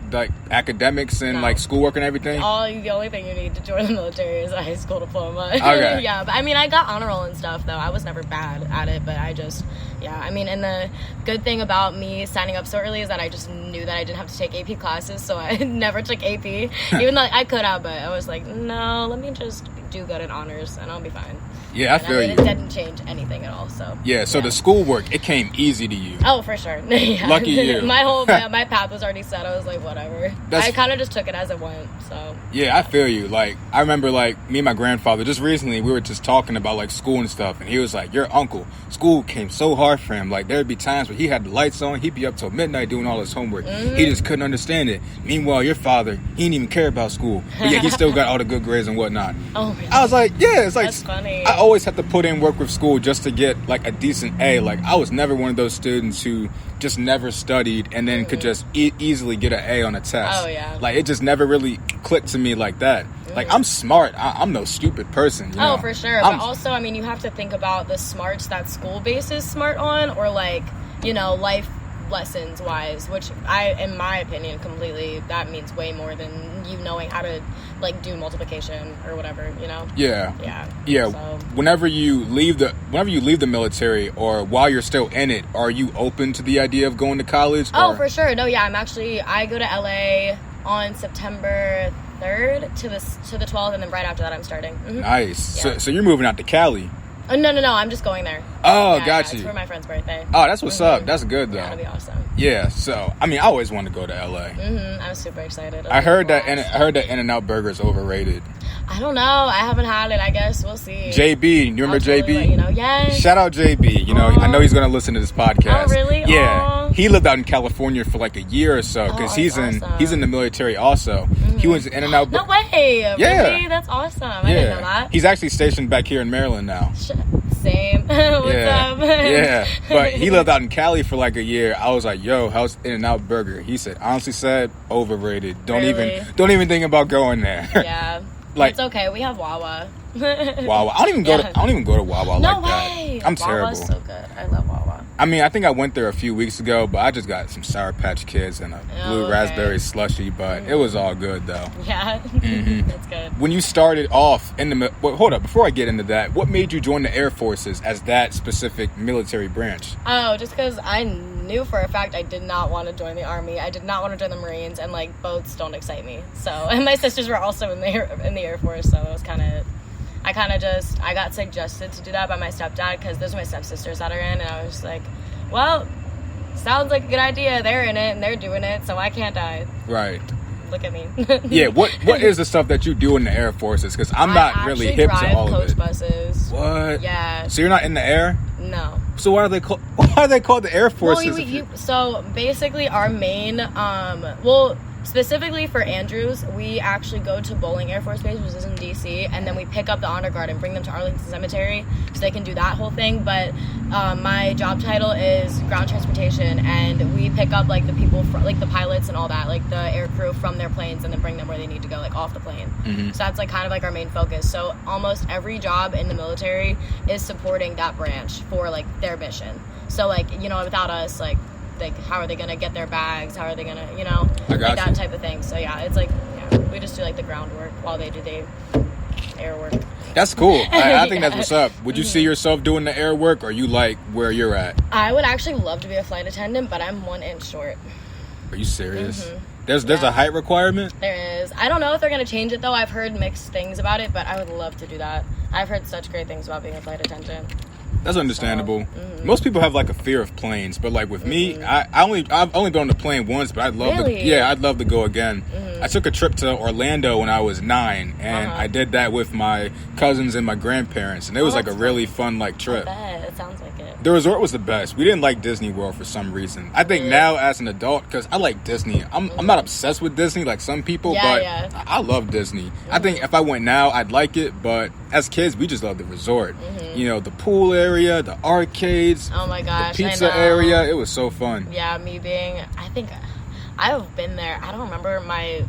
Speaker 1: academics and like schoolwork and everything?
Speaker 2: The only thing you need to join the military is a high school diploma.
Speaker 1: Okay.
Speaker 2: Yeah, but I mean, I got honor roll and stuff though. I was never bad at it, but I mean, and the good thing about me signing up so early is that I just knew that I didn't have to take AP classes, so I never took AP, even though I could have, but I was like, no, let me just be do good in honors, and I'll be fine.
Speaker 1: Yeah, I feel you.
Speaker 2: It didn't change anything at all, so.
Speaker 1: Yeah, so the schoolwork, it came easy to you.
Speaker 2: Oh, for sure. Yeah.
Speaker 1: Lucky you.
Speaker 2: My path was already set. I was like, whatever. I kind of just took it as it went, so.
Speaker 1: Yeah, I feel you. Like, I remember, like, me and my grandfather, just recently, we were just talking about, like, school and stuff, and he was like, your uncle, school came so hard for him. Like, there'd be times where he had the lights on, he'd be up till midnight doing all his homework. He just couldn't understand it. Meanwhile, your father, he didn't even care about school, but yeah, he still got all the good grades and whatnot.
Speaker 2: Oh, really?
Speaker 1: I was like, yeah, it's like,
Speaker 2: that's funny.
Speaker 1: I always have to put in work with school just to get, like, a decent A. Like, I was never one of those students who just never studied and then could just easily get an A on a test.
Speaker 2: Oh, yeah.
Speaker 1: Like, it just never really clicked to me like that. Like, I'm smart. I'm no stupid person. You know?
Speaker 2: For sure. But also, I mean, you have to think about the smarts that school bases smart on, or, like, you know, life lessons wise, which in my opinion, completely, that means way more than you knowing how to, like, do multiplication or whatever, you know? Yeah.
Speaker 1: So. Whenever you leave the military, or while you're still in it, are you open to the idea of going to college?
Speaker 2: Oh, for sure. No, yeah, I go to LA on September 3rd to the 12th, and then right after that I'm starting.
Speaker 1: Nice.
Speaker 2: Yeah.
Speaker 1: So you're moving out to Cali?
Speaker 2: No, I'm just going there.
Speaker 1: Oh, got you.
Speaker 2: It's for my friend's birthday.
Speaker 1: Oh, that's what's up. That's good, though.
Speaker 2: Yeah, it'll be awesome.
Speaker 1: Yeah, so, I mean, I always wanted to go to LA.
Speaker 2: I'm super excited.
Speaker 1: I heard that In-N-Out Burger is overrated.
Speaker 2: I don't know. I haven't had it. I guess we'll see.
Speaker 1: JB, you remember JB?
Speaker 2: You know, yes.
Speaker 1: Shout out JB. You know, I know he's going to listen to this podcast.
Speaker 2: Oh, really?
Speaker 1: Yeah. He lived out in California for like a year or so, because he's in the military also. He went to In-N-Out.
Speaker 2: No way.
Speaker 1: Yeah.
Speaker 2: Really? That's awesome. I didn't know that.
Speaker 1: He's actually stationed back here in Maryland now.
Speaker 2: Same. What's up?
Speaker 1: Yeah. But he lived out in Cali for like a year. I was like, yo, how's In-N-Out Burger? He said, honestly said, overrated. Don't even think about going there.
Speaker 2: Yeah. Like, it's okay. We have Wawa.
Speaker 1: Wawa. I don't even go to Wawa
Speaker 2: no
Speaker 1: like
Speaker 2: way.
Speaker 1: that. I'm
Speaker 2: Wawa's
Speaker 1: terrible.
Speaker 2: So good. I love Wawa.
Speaker 1: I mean, I think I went there a few weeks ago, but I just got some Sour Patch Kids and a blue raspberry slushy, but it was all good, though.
Speaker 2: Yeah. That's good.
Speaker 1: When you started off hold up, before I get into that, what made you join the Air Forces as that specific military branch?
Speaker 2: Oh, just because I knew for a fact I did not want to join the Army. I did not want to join the Marines, and, like, boats don't excite me. So, and my sisters were also in the Air Force, so it was kind of... I got suggested to do that by my stepdad, because those are my stepsisters that are in, and I was just like, well, sounds like a good idea. They're in it, and they're doing it, so why can't I? Right. Look at me.
Speaker 1: Yeah, what is the stuff that you do in the Air Forces? Because I'm not really hip to all of it.
Speaker 2: I drive coach buses.
Speaker 1: What?
Speaker 2: Yeah.
Speaker 1: So you're not in the air?
Speaker 2: No.
Speaker 1: So why are they called the Air Forces?
Speaker 2: Well, so basically our main, specifically for Andrews, we actually go to Bowling Air Force Base, which is in D.C., and then we pick up the honor guard and bring them to Arlington Cemetery so they can do that whole thing. But my job title is ground transportation, and we pick up, like, the people, like, the pilots and all that, like, the air crew from their planes, and then bring them where they need to go, like, off the plane. So that's, like, kind of, like, our main focus. So almost every job in the military is supporting that branch for, like, their mission. So, like, you know, without us, like, how are they going to get their bags? How are they going to, you know, like that type of thing. So, yeah, it's like, we just do, like, the groundwork while they do the air work.
Speaker 1: That's cool. I think that's what's up. Would you see yourself doing the air work, or you like where you're at?
Speaker 2: I would actually love to be a flight attendant, but I'm 1 inch short.
Speaker 1: Are you serious? There's a height requirement?
Speaker 2: There is. I don't know if they're going to change it, though. I've heard mixed things about it, but I would love to do that. I've heard such great things about being a flight attendant.
Speaker 1: That's understandable. Most people have, like, a fear of planes, but, like, with me, I've only been on the plane once, but I'd love to go again. I took a trip to Orlando when I was 9, and I did that with my cousins and my grandparents, and it was like a really fun, like, trip.
Speaker 2: I bet. It sounds like it.
Speaker 1: The resort was the best. We didn't like Disney World for some reason. I think now as an adult, because I like Disney. I'm not obsessed with Disney like some people, but I love Disney. I think if I went now, I'd like it, but as kids, we just love the resort. You know, the pool area, the arcades.
Speaker 2: Oh my gosh,
Speaker 1: the pizza area. It was so fun.
Speaker 2: Yeah, I think I've been there. I don't remember my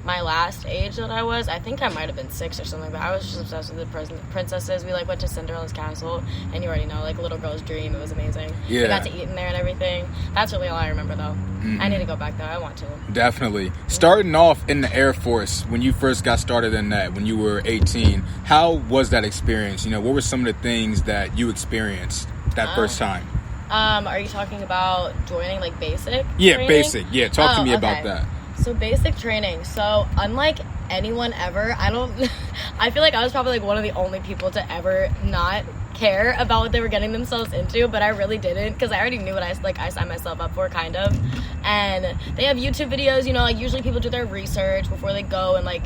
Speaker 2: last age that I was. I think I might have been 6 or something, but I was just obsessed with the princesses. We, like, went to Cinderella's castle, and you already know, like, a little girl's dream. It was amazing. Yeah. We got to eat in there and everything. That's really all I remember, though. I need to go back, though. I want to. Definitely.
Speaker 1: Starting off in the Air Force, when you first got started in that, when you were 18, how was that experience? You know, what were some of the things that you experienced that first time?
Speaker 2: Are you talking about joining, like, basic
Speaker 1: training? Basic. Yeah, talk to me about that.
Speaker 2: So basic training. So unlike anyone ever, I don't I feel like I was probably like one of the only people to ever not care about what they were getting themselves into, but I really didn't, because I already knew what I signed myself up for, kind of. And they have YouTube videos, you know, like usually people do their research before they go and like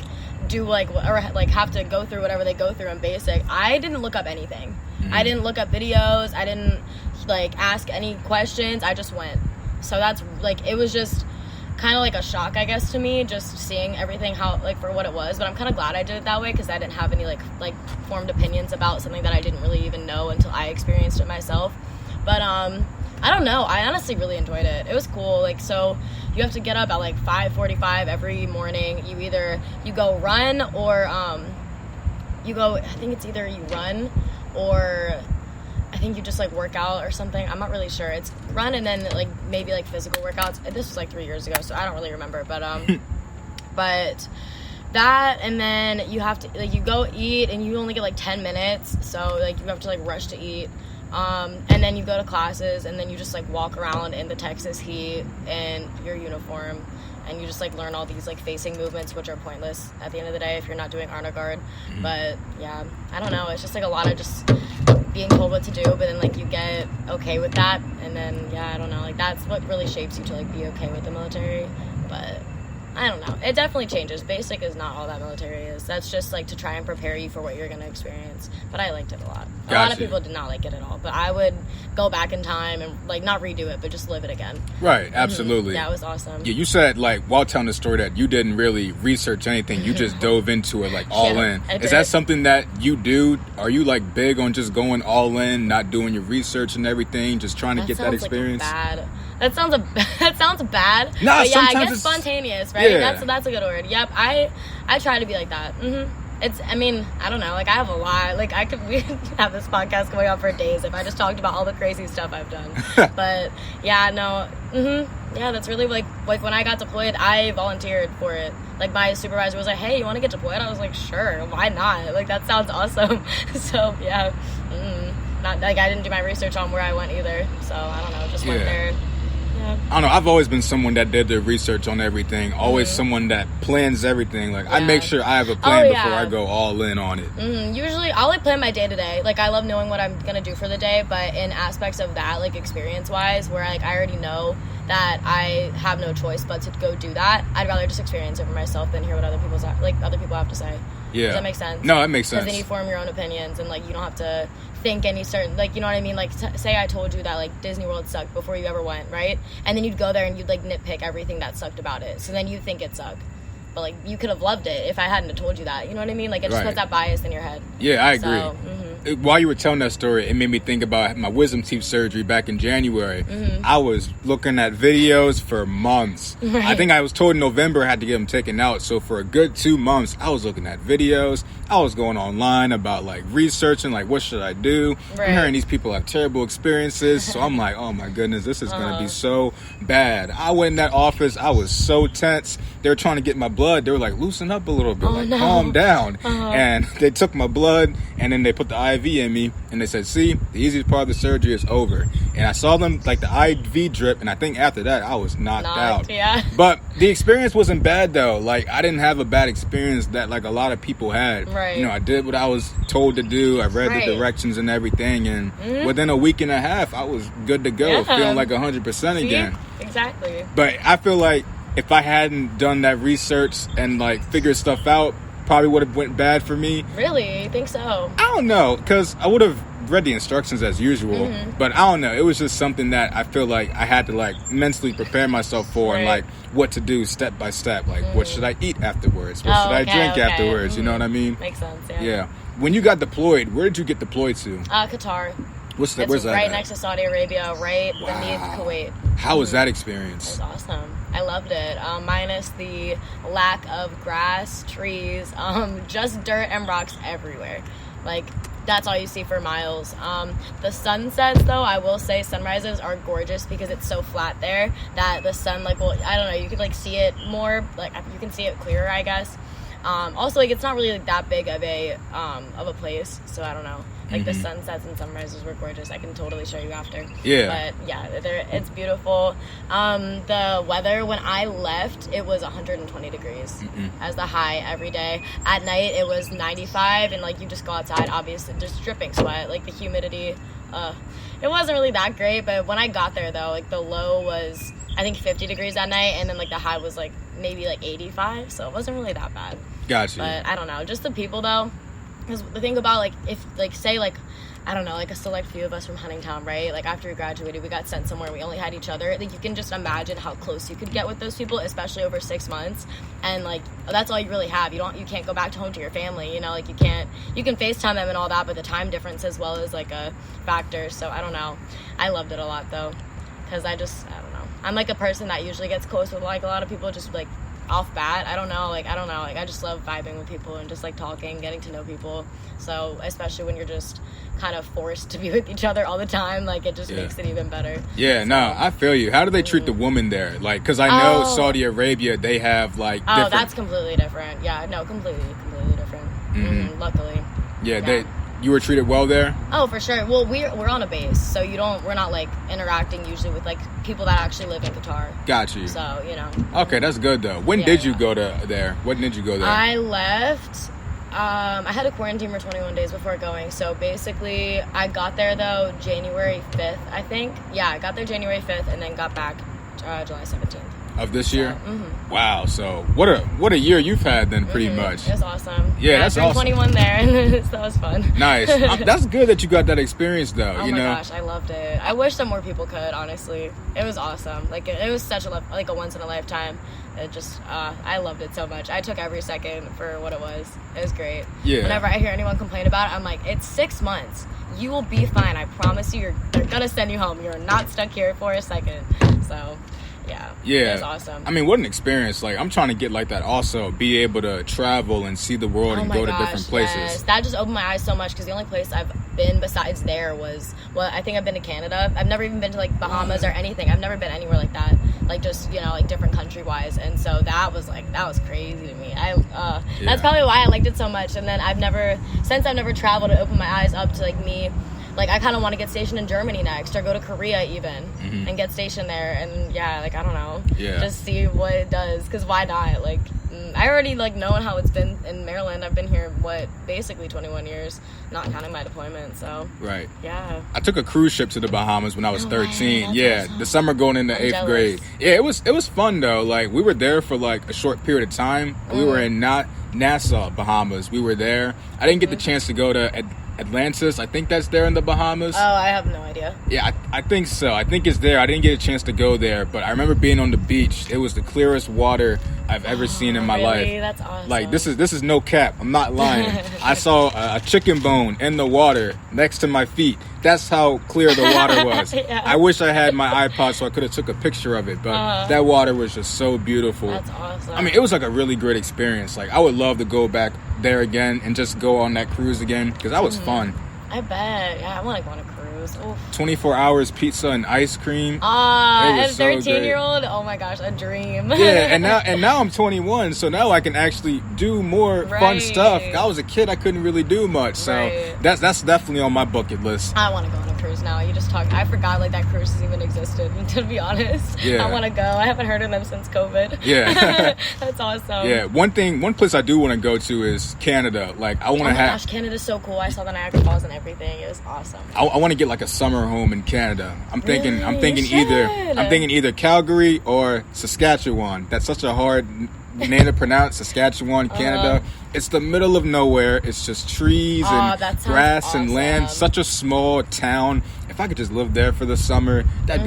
Speaker 2: do like, or like have to go through whatever they go through in basic. I didn't look up anything. I didn't look up videos. I didn't like ask any questions. I just went. So that's like, it was just kind of like a shock, I guess, to me, just seeing everything how like for what it was. But I'm kind of glad I did it that way, because I didn't have any like formed opinions about something that I didn't really even know until I experienced it myself. But I don't know, I honestly really enjoyed it. It was cool. Like, so you have to get up at like 5:45 every morning. You go run, or you go, I think it's either you run or I think you just like work out or something. I'm not really sure. It's run and then like maybe like physical workouts. This was like 3 years ago, so I don't really remember. But but that, and then you have to like, you go eat and you only get like 10 minutes, so like you have to like rush to eat. And then you go to classes, and then you just like walk around in the Texas heat in your uniform, and you just like learn all these like facing movements, which are pointless at the end of the day if you're not doing honor guard. But yeah, I don't know, it's just like a lot of just being told what to do, but then like you get okay with that, and then yeah, I don't know, like that's what really shapes you to like be okay with the military. But I don't know, it definitely changes. Basic is not all that military is. That's just like to try and prepare you for what you're going to experience. But I liked it a lot. A lot of people did not like it at all, but I would go back in time and like not redo it, but just live it again.
Speaker 1: Right, absolutely.
Speaker 2: Yeah, it was awesome.
Speaker 1: Yeah, you said like while telling the story that you didn't really research anything, you just dove into it like all in. Is that something that you do? Are you like big on just going all in, not doing your research and everything, just trying to get that experience?
Speaker 2: Bad. That sounds bad.
Speaker 1: No,
Speaker 2: but yeah,
Speaker 1: sometimes
Speaker 2: I guess spontaneous, right?
Speaker 1: Yeah.
Speaker 2: That's a good word. Yep, I try to be like that. I mean, I don't know, like I have a lot, like we could have this podcast going on for days if I just talked about all the crazy stuff I've done. But yeah, no, yeah, that's really like when I got deployed, I volunteered for it. Like my supervisor was like, hey, you want to get deployed? I was like, sure, why not? Like that sounds awesome. So yeah, not like I didn't do my research on where I went either. So I don't know, just went there. Yeah.
Speaker 1: I don't know, I've always been someone that did their research on everything, always someone that plans everything. Like I make sure I have a plan before I go all in on it.
Speaker 2: Usually I'll like plan my day to day. Like I love knowing what I'm gonna do for the day, but in aspects of that, like experience wise, where like I already know that I have no choice but to go do that, I'd rather just experience it for myself than hear what other people have to say.
Speaker 1: Yeah.
Speaker 2: Does that make sense?
Speaker 1: No, that makes sense.
Speaker 2: Because then you form your own opinions, and like you don't have to think any certain, like, you know what I mean? Like say I told you that like Disney World sucked before you ever went, right? And then you'd go there and you'd like nitpick everything that sucked about it, so then you think it sucked, but like you could have loved it if I hadn't have told you that. You know what I mean? Like it just puts that bias in your head.
Speaker 1: Yeah, I agree. While you were telling that story, it made me think about my wisdom teeth surgery back in January. I was looking at videos for months. Right. I think I was told in November I had to get them taken out. So for a good 2 months, I was looking at videos. I was going online about like researching, like what should I do? Right. I'm hearing these people have terrible experiences. So I'm like, oh my goodness, this is going to be so bad. I went in that office. I was so tense. They were trying to get my blood. They were like, loosen up a little bit, calm down. And they took my blood, and then they put the IV in me, and they said, see, the easiest part of the surgery is over. And I saw them like the IV drip, and I think after that I was knocked out.
Speaker 2: Yeah.
Speaker 1: But the experience wasn't bad though. Like I didn't have a bad experience that like a lot of people had.
Speaker 2: Right.
Speaker 1: You know, I did what I was told to do. I read the directions and everything, and within a week and a half I was good to go, feeling like 100% again.
Speaker 2: Exactly.
Speaker 1: But I feel like if I hadn't done that research and like figured stuff out, probably would have went bad for me.
Speaker 2: Really? You think so?
Speaker 1: I don't know, because I would have read the instructions as usual, but I don't know, it was just something that I feel like I had to like mentally prepare myself for, and like what to do step by step, like what should I eat afterwards, what should I drink afterwards, you know what I mean?
Speaker 2: Makes sense.
Speaker 1: Yeah. When you got deployed, where did you get deployed to?
Speaker 2: Qatar.
Speaker 1: Where's that
Speaker 2: right
Speaker 1: at?
Speaker 2: Next to Saudi Arabia, right beneath Kuwait.
Speaker 1: How was that experience?
Speaker 2: It was awesome. I loved it. Minus the lack of grass, trees, just dirt and rocks everywhere. Like, that's all you see for miles. The sunsets, though, I will say sunrises are gorgeous because it's so flat there that the sun, like, well, I don't know, you could, like, see it more, like, you can see it clearer, I guess. Also, like, it's not really like, that big of a place, so I don't know. Like the sunsets and sunrises were gorgeous. I can totally show you after.
Speaker 1: Yeah.
Speaker 2: But yeah, it's beautiful. The weather, when I left, it was 120 degrees as the high every day. At night, it was 95, and like you just go outside, obviously, just dripping sweat. Like the humidity, it wasn't really that great. But when I got there, though, like the low was, I think, 50 degrees that night, and then like the high was like maybe like 85, so it wasn't really that bad.
Speaker 1: Gotcha.
Speaker 2: But I don't know, just the people though, because the thing about like, if like say like, I don't know, like a select few of us from Huntingtown, right? Like after we graduated, we got sent somewhere, we only had each other. Like you can just imagine how close you could get with those people, especially over 6 months. And like, that's all you really have. You can't go back home to your family, you know, like you can FaceTime them and all that, but the time difference as well is like a factor. So I don't know. I loved it a lot though, because I don't know. I'm like a person that usually gets close with like a lot of people just like off bat. I don't know, like I just love vibing with people and just like talking, getting to know people. So especially when you're just kind of forced to be with each other all the time, like it just makes it even better.
Speaker 1: Yeah, so, no, I feel you. How do they treat the woman there? Like, because I know Saudi Arabia, they have like different...
Speaker 2: that's completely different. Yeah, no, completely different. Luckily.
Speaker 1: Yeah, you were treated well there?
Speaker 2: Oh, for sure. Well, we're on a base, so we're not like interacting usually with like people that actually live in Qatar.
Speaker 1: Got you.
Speaker 2: So, you know.
Speaker 1: Okay, that's good though. When did you go to there? When did you go there?
Speaker 2: I left. I had a quarantine for 21 days before going. So basically, I got there though January 5th, I think. Yeah, I got there January 5th and then got back July 17th.
Speaker 1: Of this year? Wow, so what a year you've had then, pretty much.
Speaker 2: It was awesome.
Speaker 1: Yeah, that's awesome.
Speaker 2: 21 there, and that was fun.
Speaker 1: Nice. That's good that you got that experience, though.
Speaker 2: Oh my gosh, I loved it. I wish some more people could, honestly. It was awesome. Like, it was such a once-in-a-lifetime. It just, I loved it so much. I took every second for what it was. It was great. Yeah. Whenever I hear anyone complain about it, I'm like, it's 6 months. You will be fine. I promise you. They're going to send you home. You're not stuck here for a second. So... Yeah, it was awesome.
Speaker 1: I mean, what an experience. Like, I'm trying to get like that also, be able to travel and see the world and go to different places.
Speaker 2: Yes. That just opened my eyes so much, because the only place I've been besides there was, I think I've been to Canada. I've never even been to like Bahamas or anything. I've never been anywhere like that, like just, you know, like different country wise. And so that was crazy to me. That's probably why I liked it so much. And then I've never traveled, it opened my eyes up to like me. Like, I kind of want to get stationed in Germany next, or go to Korea even, and get stationed there, and I don't know, just see what it does, because why not? Like, I already like know how it's been in Maryland. I've been here, basically 21 years, not counting my deployment, so.
Speaker 1: Right.
Speaker 2: Yeah.
Speaker 1: I took a cruise ship to the Bahamas when I was 13.
Speaker 2: Man,
Speaker 1: yeah,
Speaker 2: awesome.
Speaker 1: The summer going into 8th grade. Yeah, it was fun though. Like, we were there for like a short period of time. We were in Nassau, Bahamas. We were there. I didn't get the chance to go to Atlantis. I think that's there in the Bahamas.
Speaker 2: Oh, I have no idea.
Speaker 1: Yeah, I think so. I think it's there. I didn't get a chance to go there, but I remember being on the beach. It was the clearest water I've ever seen in my life.
Speaker 2: That's awesome.
Speaker 1: Like, this is no cap. I'm not lying. I saw a chicken bone in the water next to my feet. That's how clear the water was.
Speaker 2: Yeah.
Speaker 1: I wish I had my iPod so I could have took a picture of it, but that water was just so beautiful.
Speaker 2: That's awesome.
Speaker 1: I mean, it was like a really great experience. Like, I would love to go back there again and just go on that cruise again, because that was fun.
Speaker 2: I bet. Yeah, I want to go on a cruise. Oof.
Speaker 1: 24 hours pizza and ice cream.
Speaker 2: As a 13-year-old, oh my gosh, a dream.
Speaker 1: Yeah, and now I'm 21, so now I can actually do more fun stuff. I was a kid, I couldn't really do much, so that's definitely on my bucket list.
Speaker 2: I want to go on a cruise now. You just talked. I forgot like that cruises even existed. To be honest, I want to go. I haven't heard of them since COVID.
Speaker 1: Yeah,
Speaker 2: that's awesome.
Speaker 1: Yeah, one place I do want to go to is Canada. Like, I want to have.
Speaker 2: Gosh, Canada's so cool. I saw the Niagara Falls and everything. It was awesome.
Speaker 1: I want to get like a summer home in Canada. I'm thinking either Calgary or Saskatchewan. That's such a hard name to pronounce. Saskatchewan, Canada. It's the middle of nowhere. It's just trees and grass and land. Such a small town. If I could just live there for the summer, that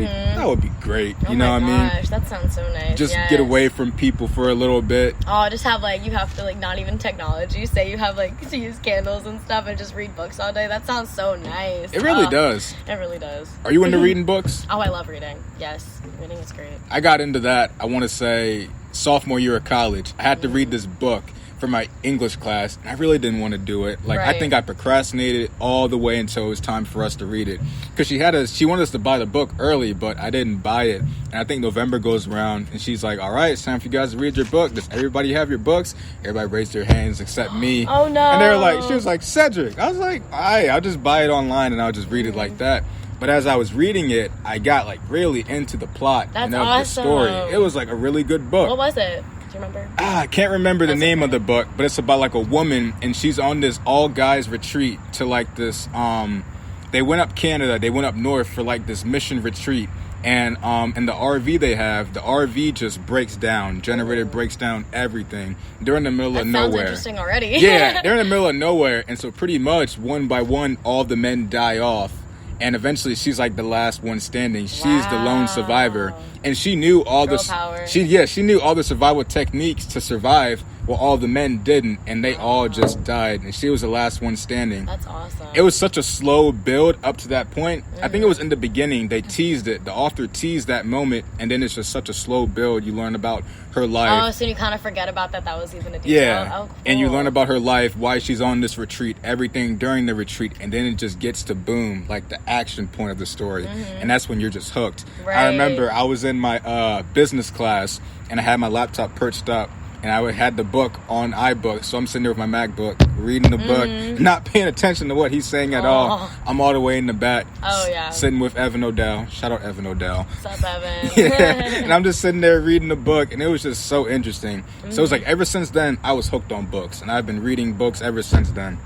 Speaker 1: would be great. You know what I mean?
Speaker 2: Gosh, that sounds so nice.
Speaker 1: Just get away from people for a little bit.
Speaker 2: Oh, just have like, you have to like, not even technology. Say you have like to use candles and stuff and just read books all day. That sounds so nice.
Speaker 1: It really does.
Speaker 2: It really does.
Speaker 1: Are you into reading books?
Speaker 2: Oh, I love reading. Yes, reading is great.
Speaker 1: I got into that, I want to say, sophomore year of college. I had to read this book for my English class, and I really didn't want to do it. Like, I
Speaker 2: Right.
Speaker 1: think I procrastinated all the way until it was time for us to read it. Because she wanted us to buy the book early, but I didn't buy it. And I think November goes around, and she's like, all right, it's time for you guys to read your book. Does everybody have your books? Everybody raised their hands except me.
Speaker 2: Oh, no.
Speaker 1: And they were like, she was like, Cedric. I was like, all right, I'll just buy it online, and I'll just read it like that. But as I was reading it, I got like really into the plot
Speaker 2: That's
Speaker 1: and of
Speaker 2: awesome.
Speaker 1: the story. It was like a really good book.
Speaker 2: What was it? Do you remember?
Speaker 1: I can't remember the
Speaker 2: That's
Speaker 1: name
Speaker 2: okay.
Speaker 1: of the book, but it's about like a woman, and she's on this all guys retreat to like this. They went up Canada, they went up north for like this mission retreat, and in the RV they have, the RV just breaks down. Generator breaks down everything. They're in the middle of
Speaker 2: Sounds
Speaker 1: nowhere.
Speaker 2: interesting already.
Speaker 1: Yeah, they're in the middle of nowhere, and so pretty much one by one, all the men die off. And eventually, she's like the last one standing. She's the lone survivor, and she knew all
Speaker 2: Girl
Speaker 1: the
Speaker 2: power.
Speaker 1: she knew all the survival techniques to survive. Well, all the men didn't, and they all just died, and she was the last one standing.
Speaker 2: That's awesome.
Speaker 1: It was such a slow build up to that point. I think it was in the beginning. They teased it. The author teased that moment, and then it's just such a slow build. You learn about her life.
Speaker 2: Oh, so you kind of forget about that was even a detail.
Speaker 1: Yeah,
Speaker 2: Oh, cool.
Speaker 1: and you learn about her life, why she's on this retreat, everything during the retreat, and then it just gets to boom, like the action point of the story, and that's when you're just hooked. I
Speaker 2: Right.
Speaker 1: remember I was in my business class, and I had my laptop perched up, and I had the book on iBook, so I'm sitting there with my MacBook, reading the book, not paying attention to what he's saying at all. I'm all the way in the back,
Speaker 2: Oh, yeah.
Speaker 1: sitting with Evan Odell. Shout out Evan Odell.
Speaker 2: What's up, Evan?
Speaker 1: Yeah, and I'm just sitting there reading the book, and it was just so interesting. So it's like ever since then, I was hooked on books, and I've been reading books ever since then.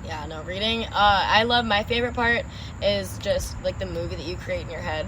Speaker 2: Yeah, no, reading. I love, my favorite part is just like the movie that you create in your head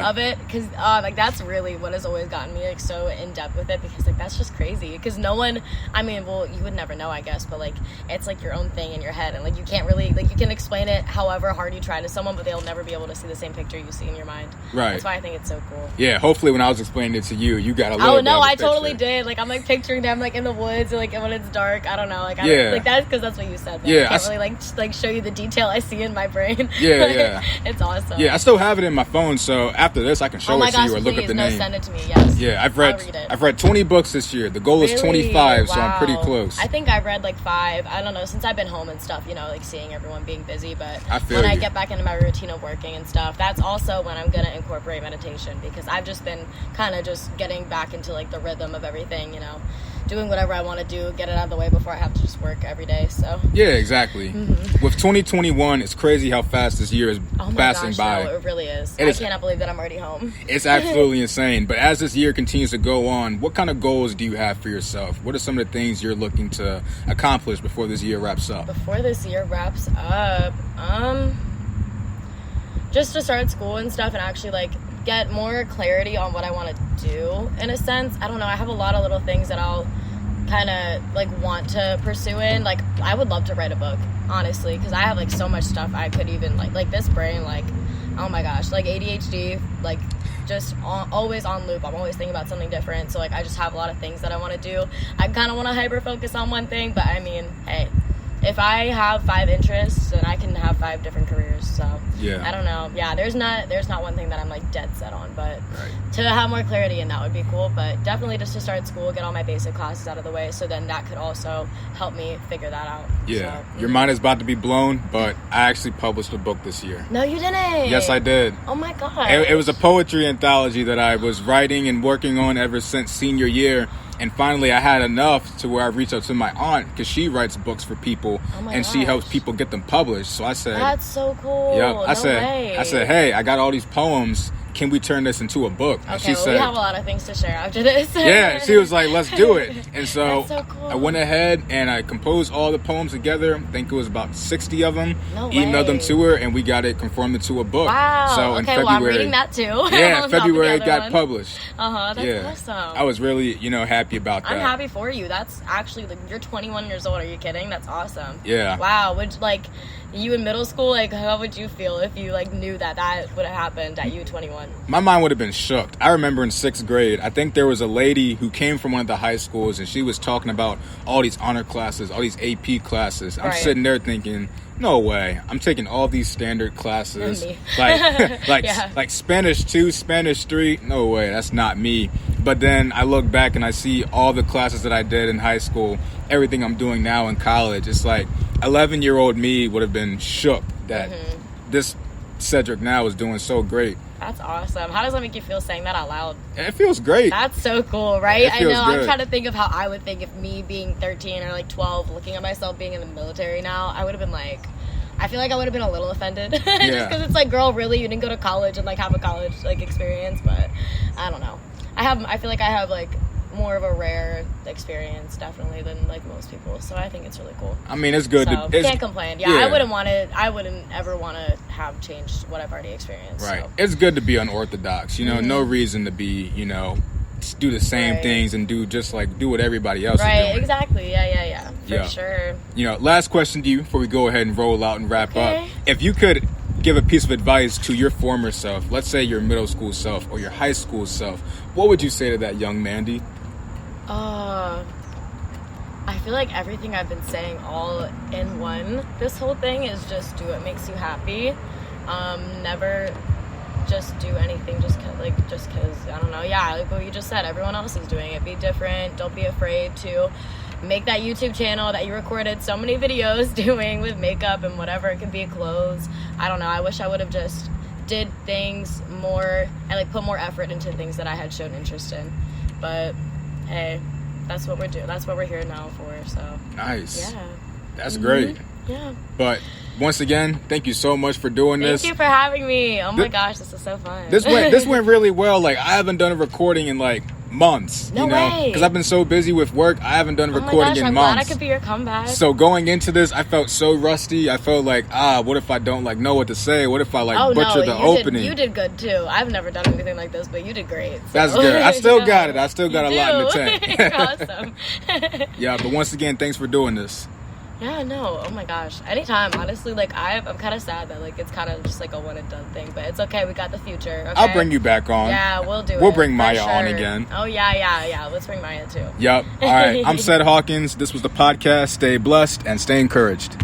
Speaker 2: of it, because like that's really what has always gotten me like so in depth with it, because like that's just crazy, because no one, I mean, well, you would never know, I guess, but like it's like your own thing in your head, and like you can't really, like, you can explain it however hard you try to someone, but they'll never be able to see the same picture you see in your mind.
Speaker 1: Right.
Speaker 2: That's why I think it's so cool.
Speaker 1: Yeah, hopefully when I was explaining it to you, you got a little
Speaker 2: Oh
Speaker 1: bit
Speaker 2: no,
Speaker 1: of a
Speaker 2: I totally
Speaker 1: picture.
Speaker 2: did. Like I'm like picturing them like in the woods, or, like when it's dark. I don't know. Like
Speaker 1: Yeah.
Speaker 2: like that's because that's what you said.
Speaker 1: Yeah,
Speaker 2: I can't really like show you the detail I see in my brain.
Speaker 1: Yeah, yeah.
Speaker 2: It's awesome.
Speaker 1: Yeah, I still have it in my phone, so after this I can show
Speaker 2: Oh my
Speaker 1: it to
Speaker 2: gosh,
Speaker 1: you or look
Speaker 2: please,
Speaker 1: up the
Speaker 2: no,
Speaker 1: name.
Speaker 2: send it to me. Yes.
Speaker 1: Yeah,
Speaker 2: I'll read it.
Speaker 1: I've read 20 books this year. The goal is
Speaker 2: Really?
Speaker 1: 25, so I'm pretty
Speaker 2: Wow.
Speaker 1: close.
Speaker 2: I think I've read like 5. I don't know, since I've been home and stuff, you know, like seeing everyone being busy, but
Speaker 1: I feel
Speaker 2: when I
Speaker 1: you.
Speaker 2: get back into my routine of working and stuff, that's also when I'm going to incorporate meditation, because I've just been kind of just getting back into like the rhythm of everything, you know, doing whatever I want to do, get it out of the way before I have to just work every day. So
Speaker 1: Yeah, exactly. With 2021, it's crazy how fast this year is
Speaker 2: oh my
Speaker 1: passing
Speaker 2: gosh,
Speaker 1: by.
Speaker 2: no, it really is.
Speaker 1: It
Speaker 2: I
Speaker 1: is-
Speaker 2: cannot believe that I'm already home.
Speaker 1: It's absolutely insane. But as this year continues to go on, what kind of goals do you have for yourself? What are some of the things you're looking to accomplish before this year wraps up?
Speaker 2: Before this year wraps up, just to start school and stuff, and actually like get more clarity on what I want to do, in a sense. I don't know, I have a lot of little things that I'll kind of like want to pursue in. Like I would love to write a book, honestly, because I have like so much stuff I could even like this brain, like oh my gosh, like ADHD, like just always on loop. I'm always thinking about something different, so like I just have a lot of things that I want to do. I kind of want to hyper focus on one thing, but I mean, hey, if I have 5 interests, then I can have 5 different careers. So
Speaker 1: Yeah.
Speaker 2: I don't know. Yeah, there's not one thing that I'm like dead set on, but
Speaker 1: Right.
Speaker 2: to have more clarity in that would be cool. But definitely just to start school, get all my basic classes out of the way, so then that could also help me figure that out.
Speaker 1: Yeah.
Speaker 2: So,
Speaker 1: Your mind is about to be blown, but I actually published a book this year.
Speaker 2: No, you didn't.
Speaker 1: Yes, I did.
Speaker 2: Oh my god.
Speaker 1: It was a poetry anthology that I was writing and working on ever since senior year. And finally, I had enough to where I reached out to my aunt, because she writes books for people,
Speaker 2: Oh my
Speaker 1: and she
Speaker 2: gosh.
Speaker 1: helps people get them published. So I said,
Speaker 2: That's so cool.
Speaker 1: "Yep."
Speaker 2: No
Speaker 1: I said,
Speaker 2: way.
Speaker 1: "Hey, I got all these poems. Can we turn this into a book?" And
Speaker 2: Okay,
Speaker 1: she
Speaker 2: well,
Speaker 1: said,
Speaker 2: we have a lot of things to share after this.
Speaker 1: yeah, she was like, "Let's do it." And so,
Speaker 2: That's so cool.
Speaker 1: I went ahead and I composed all the poems together. I think it was about 60 of them.
Speaker 2: No
Speaker 1: Emailed them
Speaker 2: way.
Speaker 1: to her, and we got it conformed into a book.
Speaker 2: Wow.
Speaker 1: So in
Speaker 2: okay,
Speaker 1: February,
Speaker 2: well, I'm reading that too.
Speaker 1: yeah,
Speaker 2: On top of the
Speaker 1: February it
Speaker 2: other
Speaker 1: got
Speaker 2: one.
Speaker 1: published.
Speaker 2: That's
Speaker 1: Yeah,
Speaker 2: awesome.
Speaker 1: I was really, happy about that.
Speaker 2: I'm happy for you. That's actually, like, you're 21 years old. Are you kidding? That's awesome.
Speaker 1: Yeah.
Speaker 2: Wow. Would you in middle school, like, how would you feel if you like knew that would have happened at you 21? one.
Speaker 1: My mind would have been shook. I remember in 6th grade, I think there was a lady who came from one of the high schools, and she was talking about all these honor classes, all these AP classes. I'm sitting there thinking, no way. I'm taking all these standard classes. Like Spanish 2, Spanish 3. No way. That's not me. But then I look back and I see all the classes that I did in high school, everything I'm doing now in college. It's like 11-year-old me would have been shook that this Cedric now is doing so great.
Speaker 2: That's awesome. How does that make you feel saying that out loud?
Speaker 1: It feels great.
Speaker 2: That's so cool, right?
Speaker 1: It feels
Speaker 2: I know.
Speaker 1: good.
Speaker 2: I'm trying to think of how I would think if me being 13 or like 12, looking at myself being in the military now, I would have been like, I feel like I would have been a little offended. Just because it's like, girl, really? You didn't go to college and like have a college like experience? But I don't know. I feel like I have like more of a rare experience definitely than like most people, so I think it's really cool.
Speaker 1: I mean, it's good.
Speaker 2: So, can't complain. I wouldn't ever want to have changed what I've already experienced.
Speaker 1: Right.
Speaker 2: So.
Speaker 1: It's good to be unorthodox, no reason to be, do the same things and do what everybody else is doing.
Speaker 2: Right, exactly. Yeah. For sure.
Speaker 1: Last question to you before we go ahead and roll out and wrap up. If you could give a piece of advice to your former self, let's say your middle school self or your high school self, what would you say to that young Mandi?
Speaker 2: I feel like everything I've been saying all in one, this whole thing, is just do what makes you happy. Never just do anything just because, I don't know, like what you just said, everyone else is doing it. Be different. Don't be afraid to make that YouTube channel that you recorded so many videos doing with makeup and whatever. It could be clothes. I don't know. I wish I would have just did things more and like put more effort into things that I had shown interest in. But hey, that's what we're doing. That's what we're here now for. So
Speaker 1: nice.
Speaker 2: Yeah.
Speaker 1: That's great.
Speaker 2: Yeah.
Speaker 1: But once again, thank you so much for doing this.
Speaker 2: Thank you for having me. Oh my gosh, this is so fun.
Speaker 1: This went really well. Like, I haven't done a recording in like months.
Speaker 2: No way.
Speaker 1: Because I've been so busy with work, I haven't done a recording in
Speaker 2: I'm
Speaker 1: months.
Speaker 2: glad I could be your comeback.
Speaker 1: So going into this, I felt so rusty. I felt like, what if I don't like know what to say? What if I butcher the opening?
Speaker 2: You did good too. I've never done anything like this, but you did great. So.
Speaker 1: That's good. I still got it. I still got a lot in the tank.
Speaker 2: You're awesome.
Speaker 1: Yeah, but once again, thanks for doing this.
Speaker 2: Yeah, no. Oh my gosh. Anytime. Honestly, like I'm kind of sad that like it's kind of just like a one and done thing, but it's okay. We got the future. Okay?
Speaker 1: I'll bring you back on.
Speaker 2: Yeah, we'll do it.
Speaker 1: We'll bring Maya on again.
Speaker 2: Oh yeah. Let's bring Maya too.
Speaker 1: Yep. All right. I'm Ced Hawkins. This was the podcast. Stay blessed and stay encouraged.